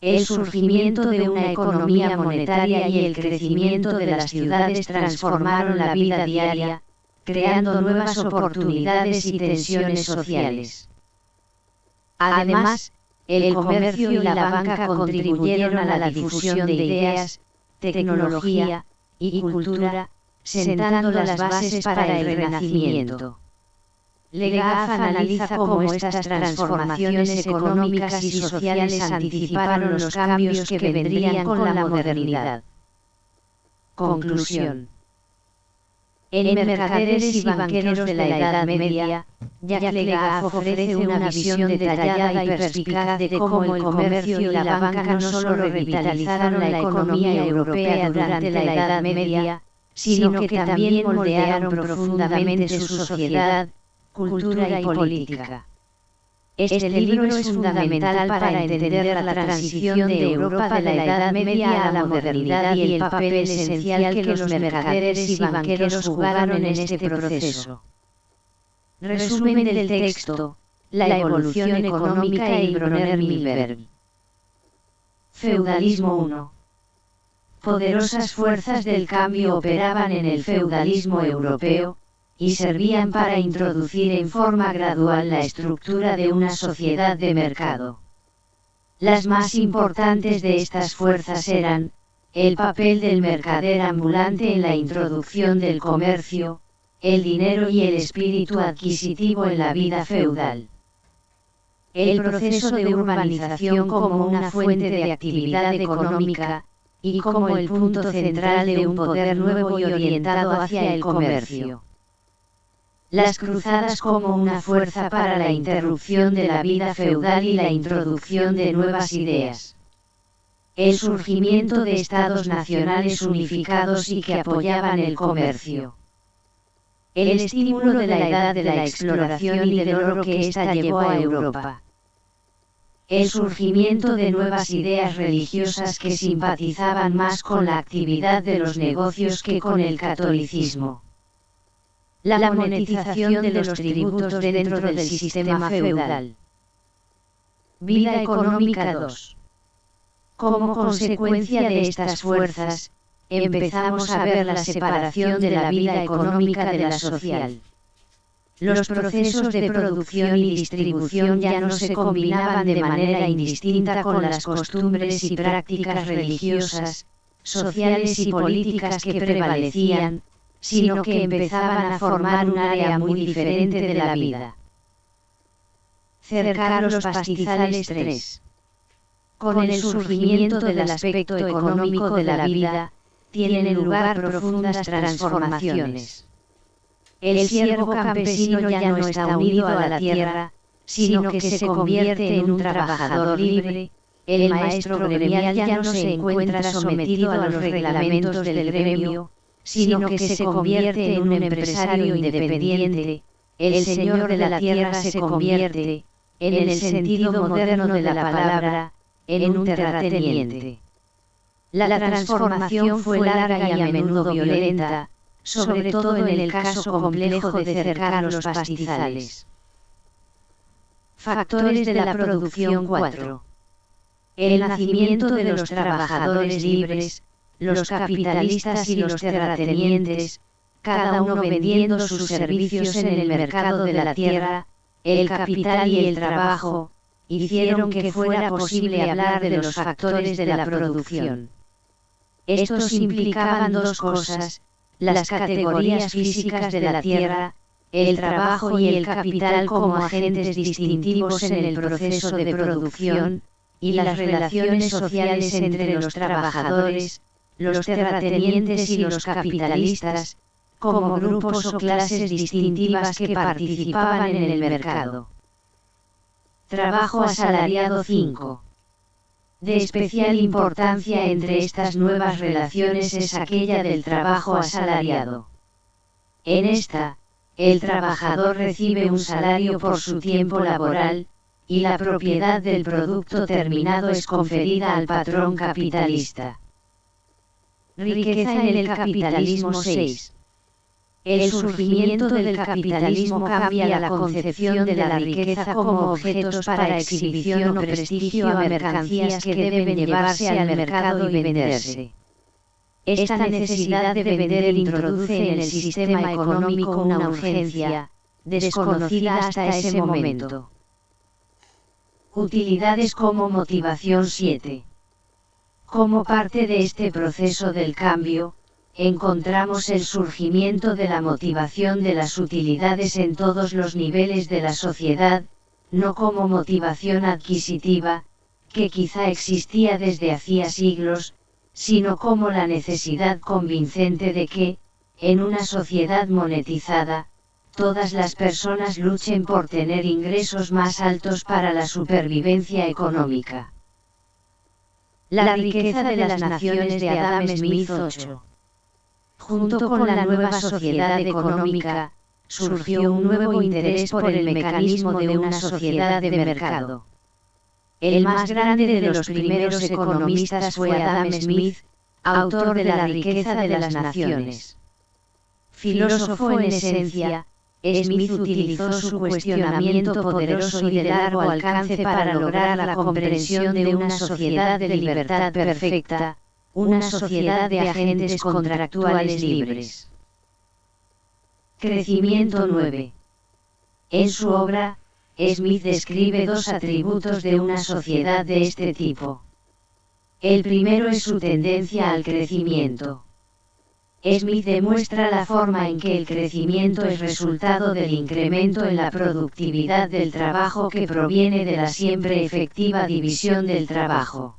El surgimiento de una economía monetaria y el crecimiento de las ciudades transformaron la vida diaria, creando nuevas oportunidades y tensiones sociales. Además, el comercio y la banca contribuyeron a la difusión de ideas, tecnología y cultura, sentando las bases para el Renacimiento. Legaz analiza cómo estas transformaciones económicas y sociales anticiparon los cambios que vendrían con la modernidad. Conclusión. En Mercaderes y banqueros de la Edad Media, Jacques Legaz ofrece una visión detallada y perspicaz de cómo el comercio y la banca no solo revitalizaron la economía europea durante la Edad Media, sino que también moldearon profundamente su sociedad, cultura y política. Este libro es fundamental para entender la transición de Europa de la Edad Media a la modernidad y el papel esencial que los mercaderes y banqueros jugaron en este proceso. Resumen del texto: la evolución económica e Bronner Milberg. Feudalismo 1. Poderosas fuerzas del cambio operaban en el feudalismo europeo, y servían para introducir en forma gradual la estructura de una sociedad de mercado. Las más importantes de estas fuerzas eran, el papel del mercader ambulante en la introducción del comercio, el dinero y el espíritu adquisitivo en la vida feudal. el proceso de urbanización como una fuente de actividad económica, y como el punto central de un poder nuevo y orientado hacia el comercio. Las cruzadas como una fuerza para la interrupción de la vida feudal y la introducción de nuevas ideas. El surgimiento de estados nacionales unificados y que apoyaban el comercio. El estímulo de la edad de la exploración y del oro que ésta llevó a Europa. El surgimiento de nuevas ideas religiosas que simpatizaban más con la actividad de los negocios que con el catolicismo. La monetización de los tributos dentro del sistema feudal. Vida económica 2. Como consecuencia de estas fuerzas, empezamos a ver la separación de la vida económica de la social. Los procesos de producción y distribución ya no se combinaban de manera indistinta con las costumbres y prácticas religiosas, sociales y políticas que prevalecían, sino que empezaban a formar un área muy diferente de la vida. Cercar los pastizales 3. Con el surgimiento del aspecto económico de la vida, tienen lugar profundas transformaciones. El siervo campesino ya no está unido a la tierra, sino que se convierte en un trabajador libre. El maestro gremial ya no se encuentra sometido a los reglamentos del gremio, sino que se convierte en un empresario independiente. El señor de la tierra se convierte, en el sentido moderno de la palabra, en un terrateniente. La transformación fue larga y a menudo violenta, sobre todo en el caso complejo de cercar los pastizales. Factores de la producción 4. El nacimiento de los trabajadores libres, los capitalistas y los terratenientes, cada uno vendiendo sus servicios en el mercado de la tierra, el capital y el trabajo, hicieron que fuera posible hablar de los factores de la producción. Estos implicaban dos cosas: las categorías físicas de la tierra, el trabajo y el capital como agentes distintivos en el proceso de producción, y las relaciones sociales entre los trabajadores, los terratenientes y los capitalistas, como grupos o clases distintivas que participaban en el mercado. Trabajo asalariado 5. De especial importancia entre estas nuevas relaciones es aquella del trabajo asalariado. En esta, el trabajador recibe un salario por su tiempo laboral, y la propiedad del producto terminado es conferida al patrón capitalista. Riqueza en el capitalismo 6. El surgimiento del capitalismo cambia la concepción de la riqueza como objetos para exhibición o prestigio a mercancías que deben llevarse al mercado y venderse. Esta necesidad de vender introduce en el sistema económico una urgencia, desconocida hasta ese momento. Utilidades como motivación 7. Como parte de este proceso del cambio, encontramos el surgimiento de la motivación de las utilidades en todos los niveles de la sociedad, no como motivación adquisitiva, que quizá existía desde hacía siglos, sino como la necesidad convincente de que, en una sociedad monetizada, todas las personas luchen por tener ingresos más altos para la supervivencia económica. La riqueza de las naciones de Adam Smith 8. Junto con la nueva sociedad económica, surgió un nuevo interés por el mecanismo de una sociedad de mercado. El más grande de los primeros economistas fue Adam Smith, autor de La riqueza de las naciones. Filósofo en esencia, Smith utilizó su cuestionamiento poderoso y de largo alcance para lograr la comprensión de una sociedad de libertad perfecta, una sociedad de agentes contractuales libres. Crecimiento 9. En su obra, Smith describe dos atributos de una sociedad de este tipo. El primero es su tendencia al crecimiento. Smith demuestra la forma en que el crecimiento es resultado del incremento en la productividad del trabajo que proviene de la siempre efectiva división del trabajo.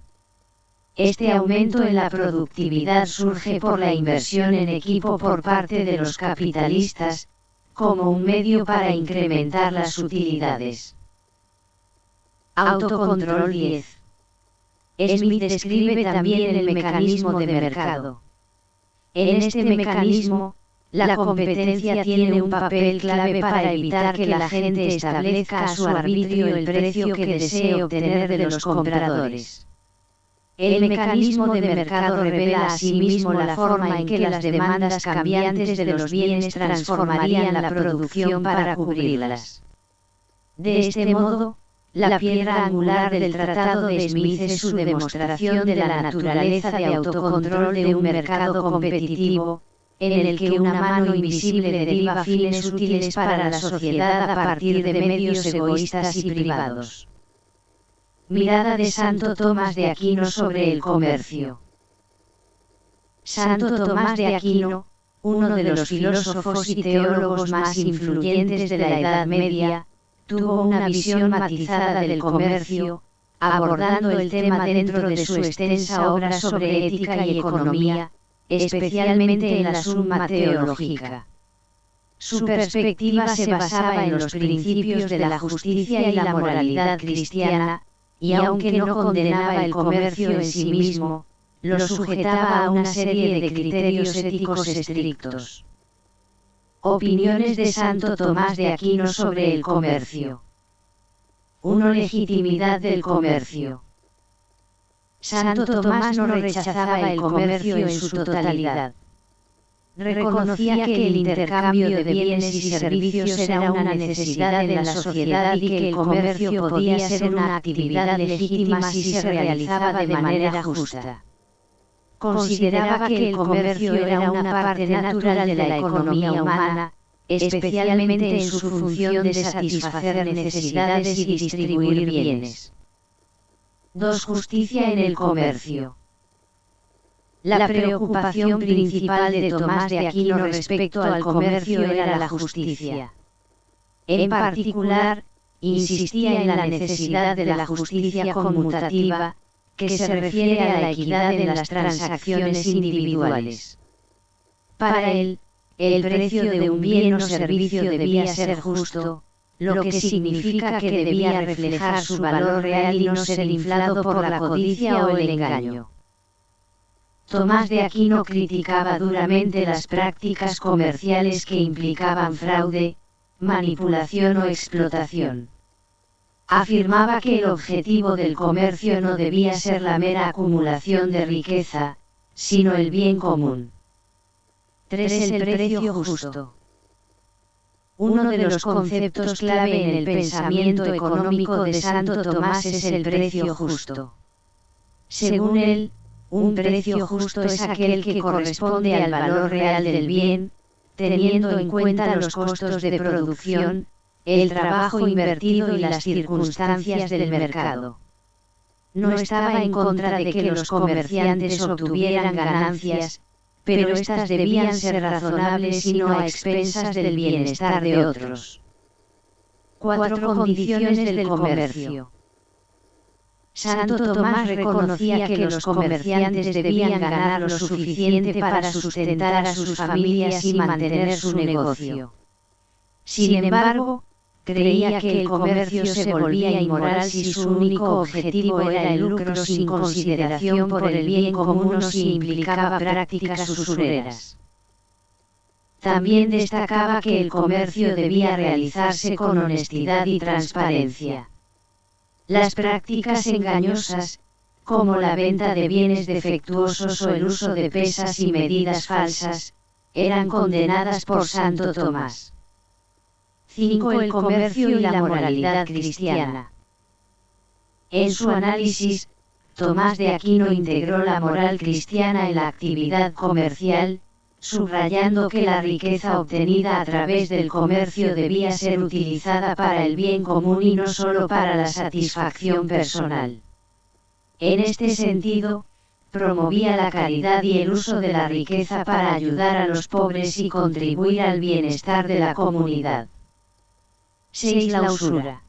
Este aumento en la productividad surge por la inversión en equipo por parte de los capitalistas, como un medio para incrementar las utilidades. Autocontrol 10. Smith describe también el mecanismo de mercado. En este mecanismo, la competencia tiene un papel clave para evitar que la gente establezca a su arbitrio el precio que desee obtener de los compradores. El mecanismo de mercado revela asimismo la forma en que las demandas cambiantes de los bienes transformarían la producción para cubrirlas. De este modo, la piedra angular del Tratado de Smith es su demostración de la naturaleza de autocontrol de un mercado competitivo, en el que una mano invisible deriva fines útiles para la sociedad a partir de medios egoístas y privados. Mirada de Santo Tomás de Aquino sobre el comercio. Santo Tomás de Aquino, uno de los filósofos y teólogos más influyentes de la Edad Media, tuvo una visión matizada del comercio, abordando el tema dentro de su extensa obra sobre ética y economía, especialmente en la Summa Theologica. Su perspectiva se basaba en los principios de la justicia y la moralidad cristiana, y aunque no condenaba el comercio en sí mismo, lo sujetaba a una serie de criterios éticos estrictos. Opiniones de Santo Tomás de Aquino sobre el comercio. 1. Legitimidad del comercio. Santo Tomás no rechazaba el comercio en su totalidad. Reconocía que el intercambio de bienes y servicios era una necesidad de la sociedad y que el comercio podía ser una actividad legítima si se realizaba de manera justa. Consideraba que el comercio era una parte natural de la economía humana, especialmente en su función de satisfacer necesidades y distribuir bienes. 2. Justicia en el comercio. La preocupación principal de Tomás de Aquino respecto al comercio era la justicia. En particular, insistía en la necesidad de la justicia conmutativa, que se refiere a la equidad en las transacciones individuales. Para él, el precio de un bien o servicio debía ser justo, lo que significa que debía reflejar su valor real y no ser inflado por la codicia o el engaño. Tomás de Aquino criticaba duramente las prácticas comerciales que implicaban fraude, manipulación o explotación. Afirmaba que el objetivo del comercio no debía ser la mera acumulación de riqueza, sino el bien común. 3. El precio justo. Uno de los conceptos clave en el pensamiento económico de Santo Tomás es el precio justo. Según él, un precio justo es aquel que corresponde al valor real del bien, teniendo en cuenta los costos de producción, el trabajo invertido y las circunstancias del mercado. No estaba en contra de que los comerciantes obtuvieran ganancias, pero estas debían ser razonables y no a expensas del bienestar de otros. 4. Condiciones del comercio. Santo Tomás reconocía que los comerciantes debían ganar lo suficiente para sustentar a sus familias y mantener su negocio. Sin embargo, creía que el comercio se volvía inmoral si su único objetivo era el lucro sin consideración por el bien común o si implicaba prácticas usureras. También destacaba que el comercio debía realizarse con honestidad y transparencia. Las prácticas engañosas, como la venta de bienes defectuosos o el uso de pesas y medidas falsas, eran condenadas por Santo Tomás. 5. El comercio y la moralidad cristiana. En su análisis, Tomás de Aquino integró la moral cristiana en la actividad comercial, subrayando que la riqueza obtenida a través del comercio debía ser utilizada para el bien común y no solo para la satisfacción personal. En este sentido, promovía la caridad y el uso de la riqueza para ayudar a los pobres y contribuir al bienestar de la comunidad. 6. La usura.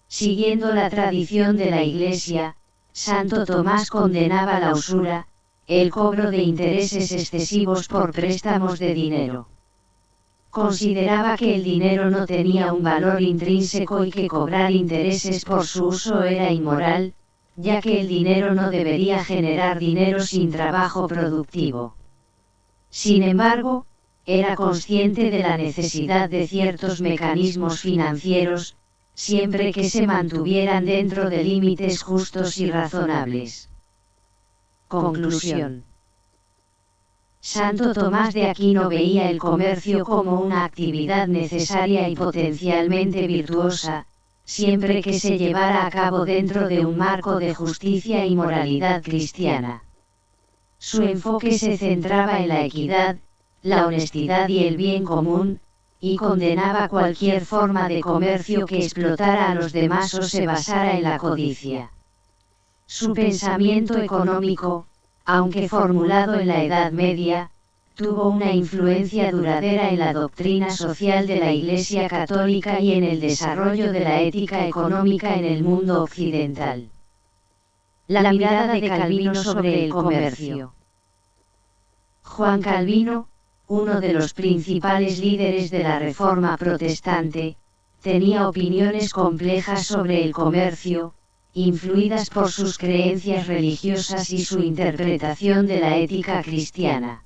Siguiendo la tradición de la Iglesia, Santo Tomás condenaba la usura, el cobro de intereses excesivos por préstamos de dinero. Consideraba que el dinero no tenía un valor intrínseco y que cobrar intereses por su uso era inmoral, ya que el dinero no debería generar dinero sin trabajo productivo. Sin embargo, era consciente de la necesidad de ciertos mecanismos financieros, siempre que se mantuvieran dentro de límites justos y razonables. Conclusión. Santo Tomás de Aquino veía el comercio como una actividad necesaria y potencialmente virtuosa, siempre que se llevara a cabo dentro de un marco de justicia y moralidad cristiana. Su enfoque se centraba en la equidad, la honestidad y el bien común, y condenaba cualquier forma de comercio que explotara a los demás o se basara en la codicia. Su pensamiento económico, aunque formulado en la Edad Media, tuvo una influencia duradera en la doctrina social de la Iglesia Católica y en el desarrollo de la ética económica en el mundo occidental. La mirada de Calvino sobre el comercio. Juan Calvino, uno de los principales líderes de la Reforma protestante, tenía opiniones complejas sobre el comercio, influidas por sus creencias religiosas y su interpretación de la ética cristiana.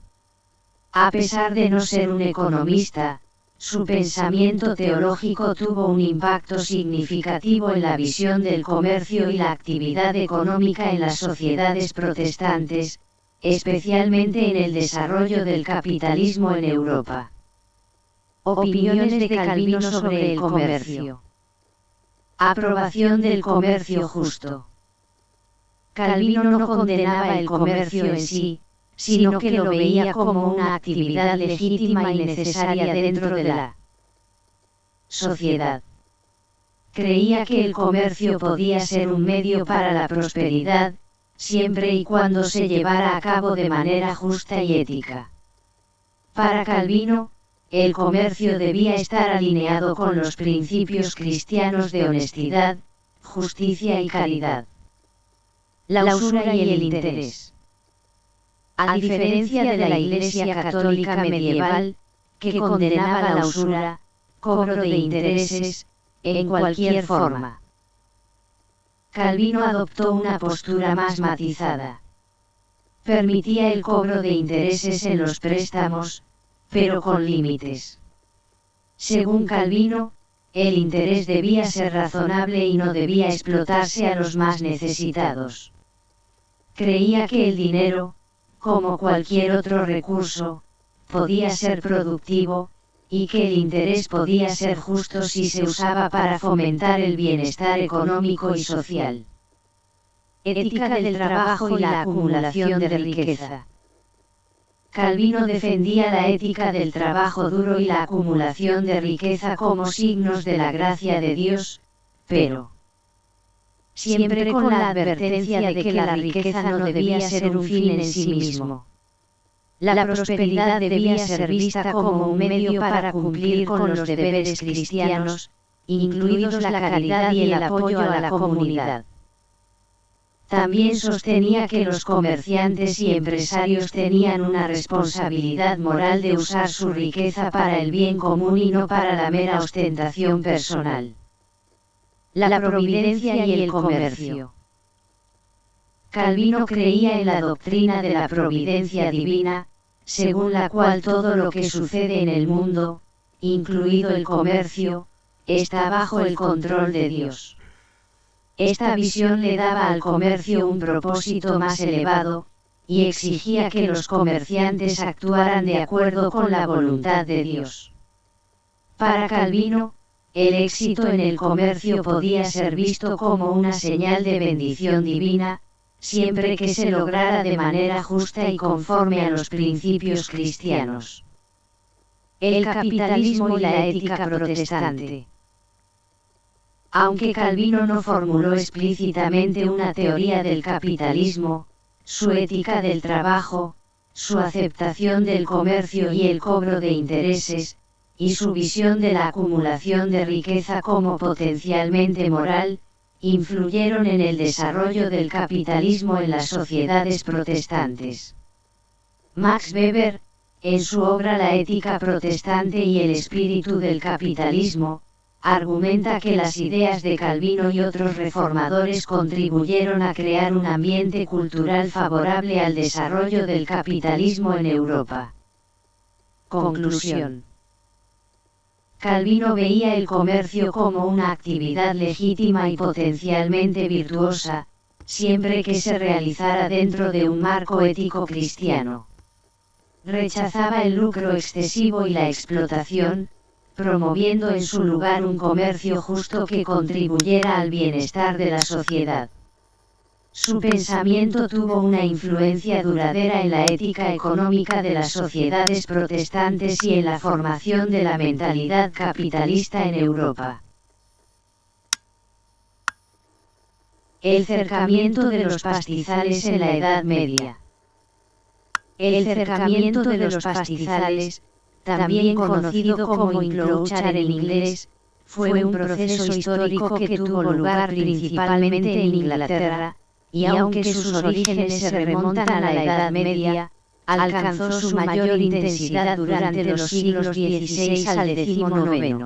A pesar de no ser un economista, su pensamiento teológico tuvo un impacto significativo en la visión del comercio y la actividad económica en las sociedades protestantes, especialmente en el desarrollo del capitalismo en Europa. Opiniones de Calvino sobre el comercio. Aprobación del comercio justo. Calvino no condenaba el comercio en sí, sino que lo veía como una actividad legítima y necesaria dentro de la sociedad. Creía que el comercio podía ser un medio para la prosperidad, siempre y cuando se llevara a cabo de manera justa y ética. Para Calvino, el comercio debía estar alineado con los principios cristianos de honestidad, justicia y caridad. La usura y el interés. A diferencia de la Iglesia Católica medieval, que condenaba la usura, cobro de intereses, en cualquier forma, Calvino adoptó una postura más matizada. Permitía el cobro de intereses en los préstamos, pero con límites. Según Calvino, el interés debía ser razonable y no debía explotarse a los más necesitados. Creía que el dinero, como cualquier otro recurso, podía ser productivo, y que el interés podía ser justo si se usaba para fomentar el bienestar económico y social. Ética del trabajo y la acumulación de riqueza. Calvino defendía la ética del trabajo duro y la acumulación de riqueza como signos de la gracia de Dios, pero siempre con la advertencia de que la riqueza no debía ser un fin en sí mismo. La prosperidad debía ser vista como un medio para cumplir con los deberes cristianos, incluidos la caridad y el apoyo a la comunidad. También sostenía que los comerciantes y empresarios tenían una responsabilidad moral de usar su riqueza para el bien común y no para la mera ostentación personal. La providencia y el comercio. Calvino creía en la doctrina de la providencia divina, según la cual todo lo que sucede en el mundo, incluido el comercio, está bajo el control de Dios. Esta visión le daba al comercio un propósito más elevado, y exigía que los comerciantes actuaran de acuerdo con la voluntad de Dios. Para Calvino, el éxito en el comercio podía ser visto como una señal de bendición divina, siempre que se lograra de manera justa y conforme a los principios cristianos. El capitalismo y la ética protestante. Aunque Calvino no formuló explícitamente una teoría del capitalismo, su ética del trabajo, su aceptación del comercio y el cobro de intereses, y su visión de la acumulación de riqueza como potencialmente moral, influyeron en el desarrollo del capitalismo en las sociedades protestantes. Max Weber, en su obra La ética protestante y el espíritu del capitalismo, argumenta que las ideas de Calvino y otros reformadores contribuyeron a crear un ambiente cultural favorable al desarrollo del capitalismo en Europa. Conclusión. Calvino veía el comercio como una actividad legítima y potencialmente virtuosa, siempre que se realizara dentro de un marco ético cristiano. Rechazaba el lucro excesivo y la explotación, promoviendo en su lugar un comercio justo que contribuyera al bienestar de la sociedad. Su pensamiento tuvo una influencia duradera en la ética económica de las sociedades protestantes y en la formación de la mentalidad capitalista en Europa. El cercamiento de los pastizales en la Edad Media. El cercamiento de los pastizales, también conocido como enclosure en inglés, fue un proceso histórico que tuvo lugar principalmente en Inglaterra, y aunque sus orígenes se remontan a la Edad Media, alcanzó su mayor intensidad durante los siglos XVI al XIX.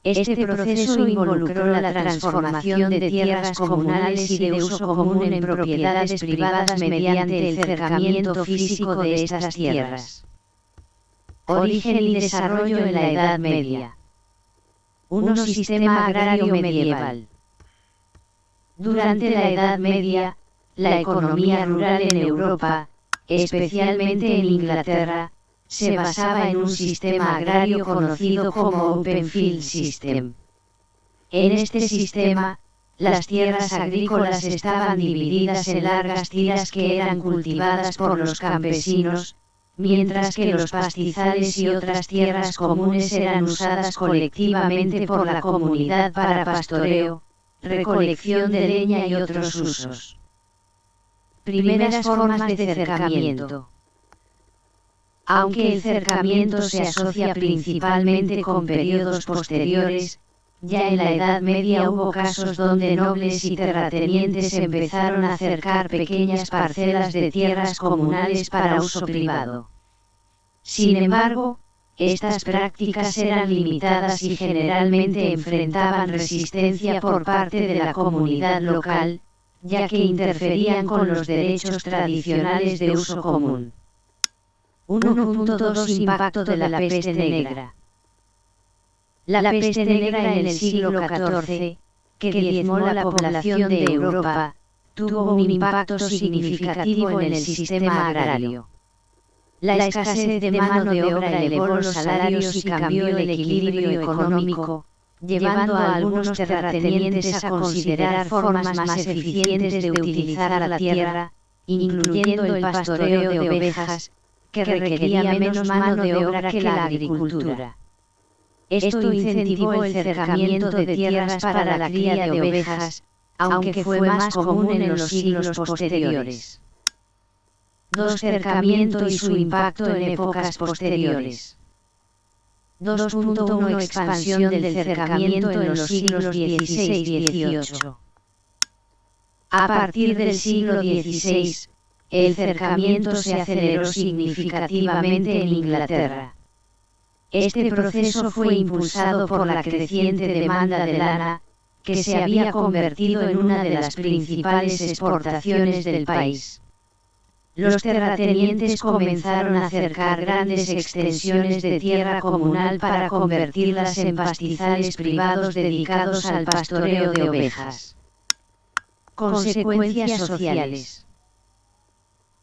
Este proceso involucró la transformación de tierras comunales y de uso común en propiedades privadas mediante el cercamiento físico de estas tierras. Origen y desarrollo en la Edad Media. Un sistema agrario medieval. Durante la Edad Media, la economía rural en Europa, especialmente en Inglaterra, se basaba en un sistema agrario conocido como Open Field System. En este sistema, las tierras agrícolas estaban divididas en largas tiras que eran cultivadas por los campesinos, mientras que los pastizales y otras tierras comunes eran usadas colectivamente por la comunidad para pastoreo, recolección de leña y otros usos. Primeras formas de cercamiento. Aunque el cercamiento se asocia principalmente con periodos posteriores, ya en la Edad Media hubo casos donde nobles y terratenientes empezaron a cercar pequeñas parcelas de tierras comunales para uso privado. Sin embargo, estas prácticas eran limitadas y generalmente enfrentaban resistencia por parte de la comunidad local, ya que interferían con los derechos tradicionales de uso común. 1.2 Impacto de la peste negra. La peste negra en el siglo XIV, que diezmó la población de Europa, tuvo un impacto significativo en el sistema agrario. La escasez de mano de obra elevó los salarios y cambió el equilibrio económico, llevando a algunos terratenientes a considerar formas más eficientes de utilizar la tierra, incluyendo el pastoreo de ovejas, que requería menos mano de obra que la agricultura. Esto incentivó el cercamiento de tierras para la cría de ovejas, aunque fue más común en los siglos posteriores. 2. Cercamiento y su impacto en épocas posteriores. 2.1 Expansión del cercamiento en los siglos XVI y XVIII. A partir del siglo XVI, el cercamiento se aceleró significativamente en Inglaterra. Este proceso fue impulsado por la creciente demanda de lana, que se había convertido en una de las principales exportaciones del país. Los terratenientes comenzaron a cercar grandes extensiones de tierra comunal para convertirlas en pastizales privados dedicados al pastoreo de ovejas. Consecuencias sociales.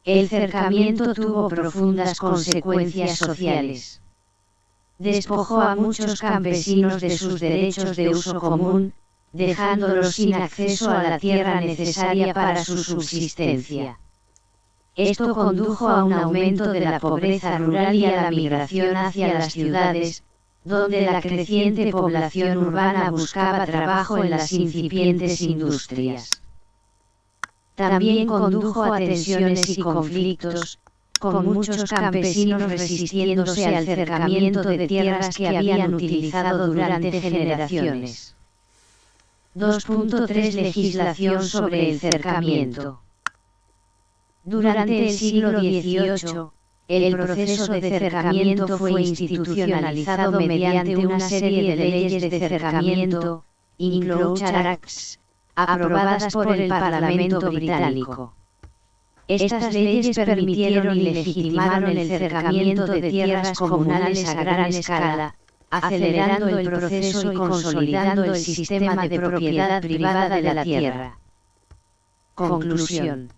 El cercamiento tuvo profundas consecuencias sociales. Despojó a muchos campesinos de sus derechos de uso común, dejándolos sin acceso a la tierra necesaria para su subsistencia. Esto condujo a un aumento de la pobreza rural y a la migración hacia las ciudades, donde la creciente población urbana buscaba trabajo en las incipientes industrias. También condujo a tensiones y conflictos, con muchos campesinos resistiéndose al cercamiento de tierras que habían utilizado durante generaciones. 2.3 Legislación sobre el cercamiento. Durante el siglo XVIII, el proceso de cercamiento fue institucionalizado mediante una serie de leyes de cercamiento, Enclosure Acts, aprobadas por el Parlamento británico. Estas leyes permitieron y legitimaron el cercamiento de tierras comunales a gran escala, acelerando el proceso y consolidando el sistema de propiedad privada de la tierra. Conclusión.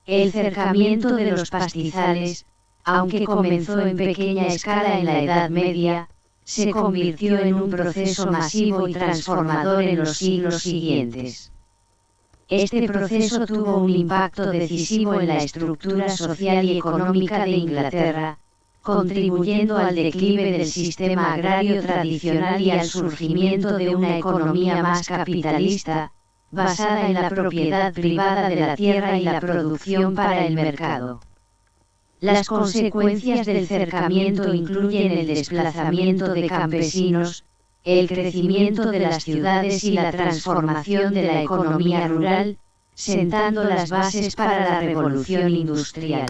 El cercamiento de los pastizales, aunque comenzó en pequeña escala en la Edad Media, se convirtió en un proceso masivo y transformador en los siglos siguientes. Este proceso tuvo un impacto decisivo en la estructura social y económica de Inglaterra, contribuyendo al declive del sistema agrario tradicional y al surgimiento de una economía más capitalista, basada en la propiedad privada de la tierra y la producción para el mercado. Las consecuencias del cercamiento incluyen el desplazamiento de campesinos, el crecimiento de las ciudades y la transformación de la economía rural, sentando las bases para la revolución industrial.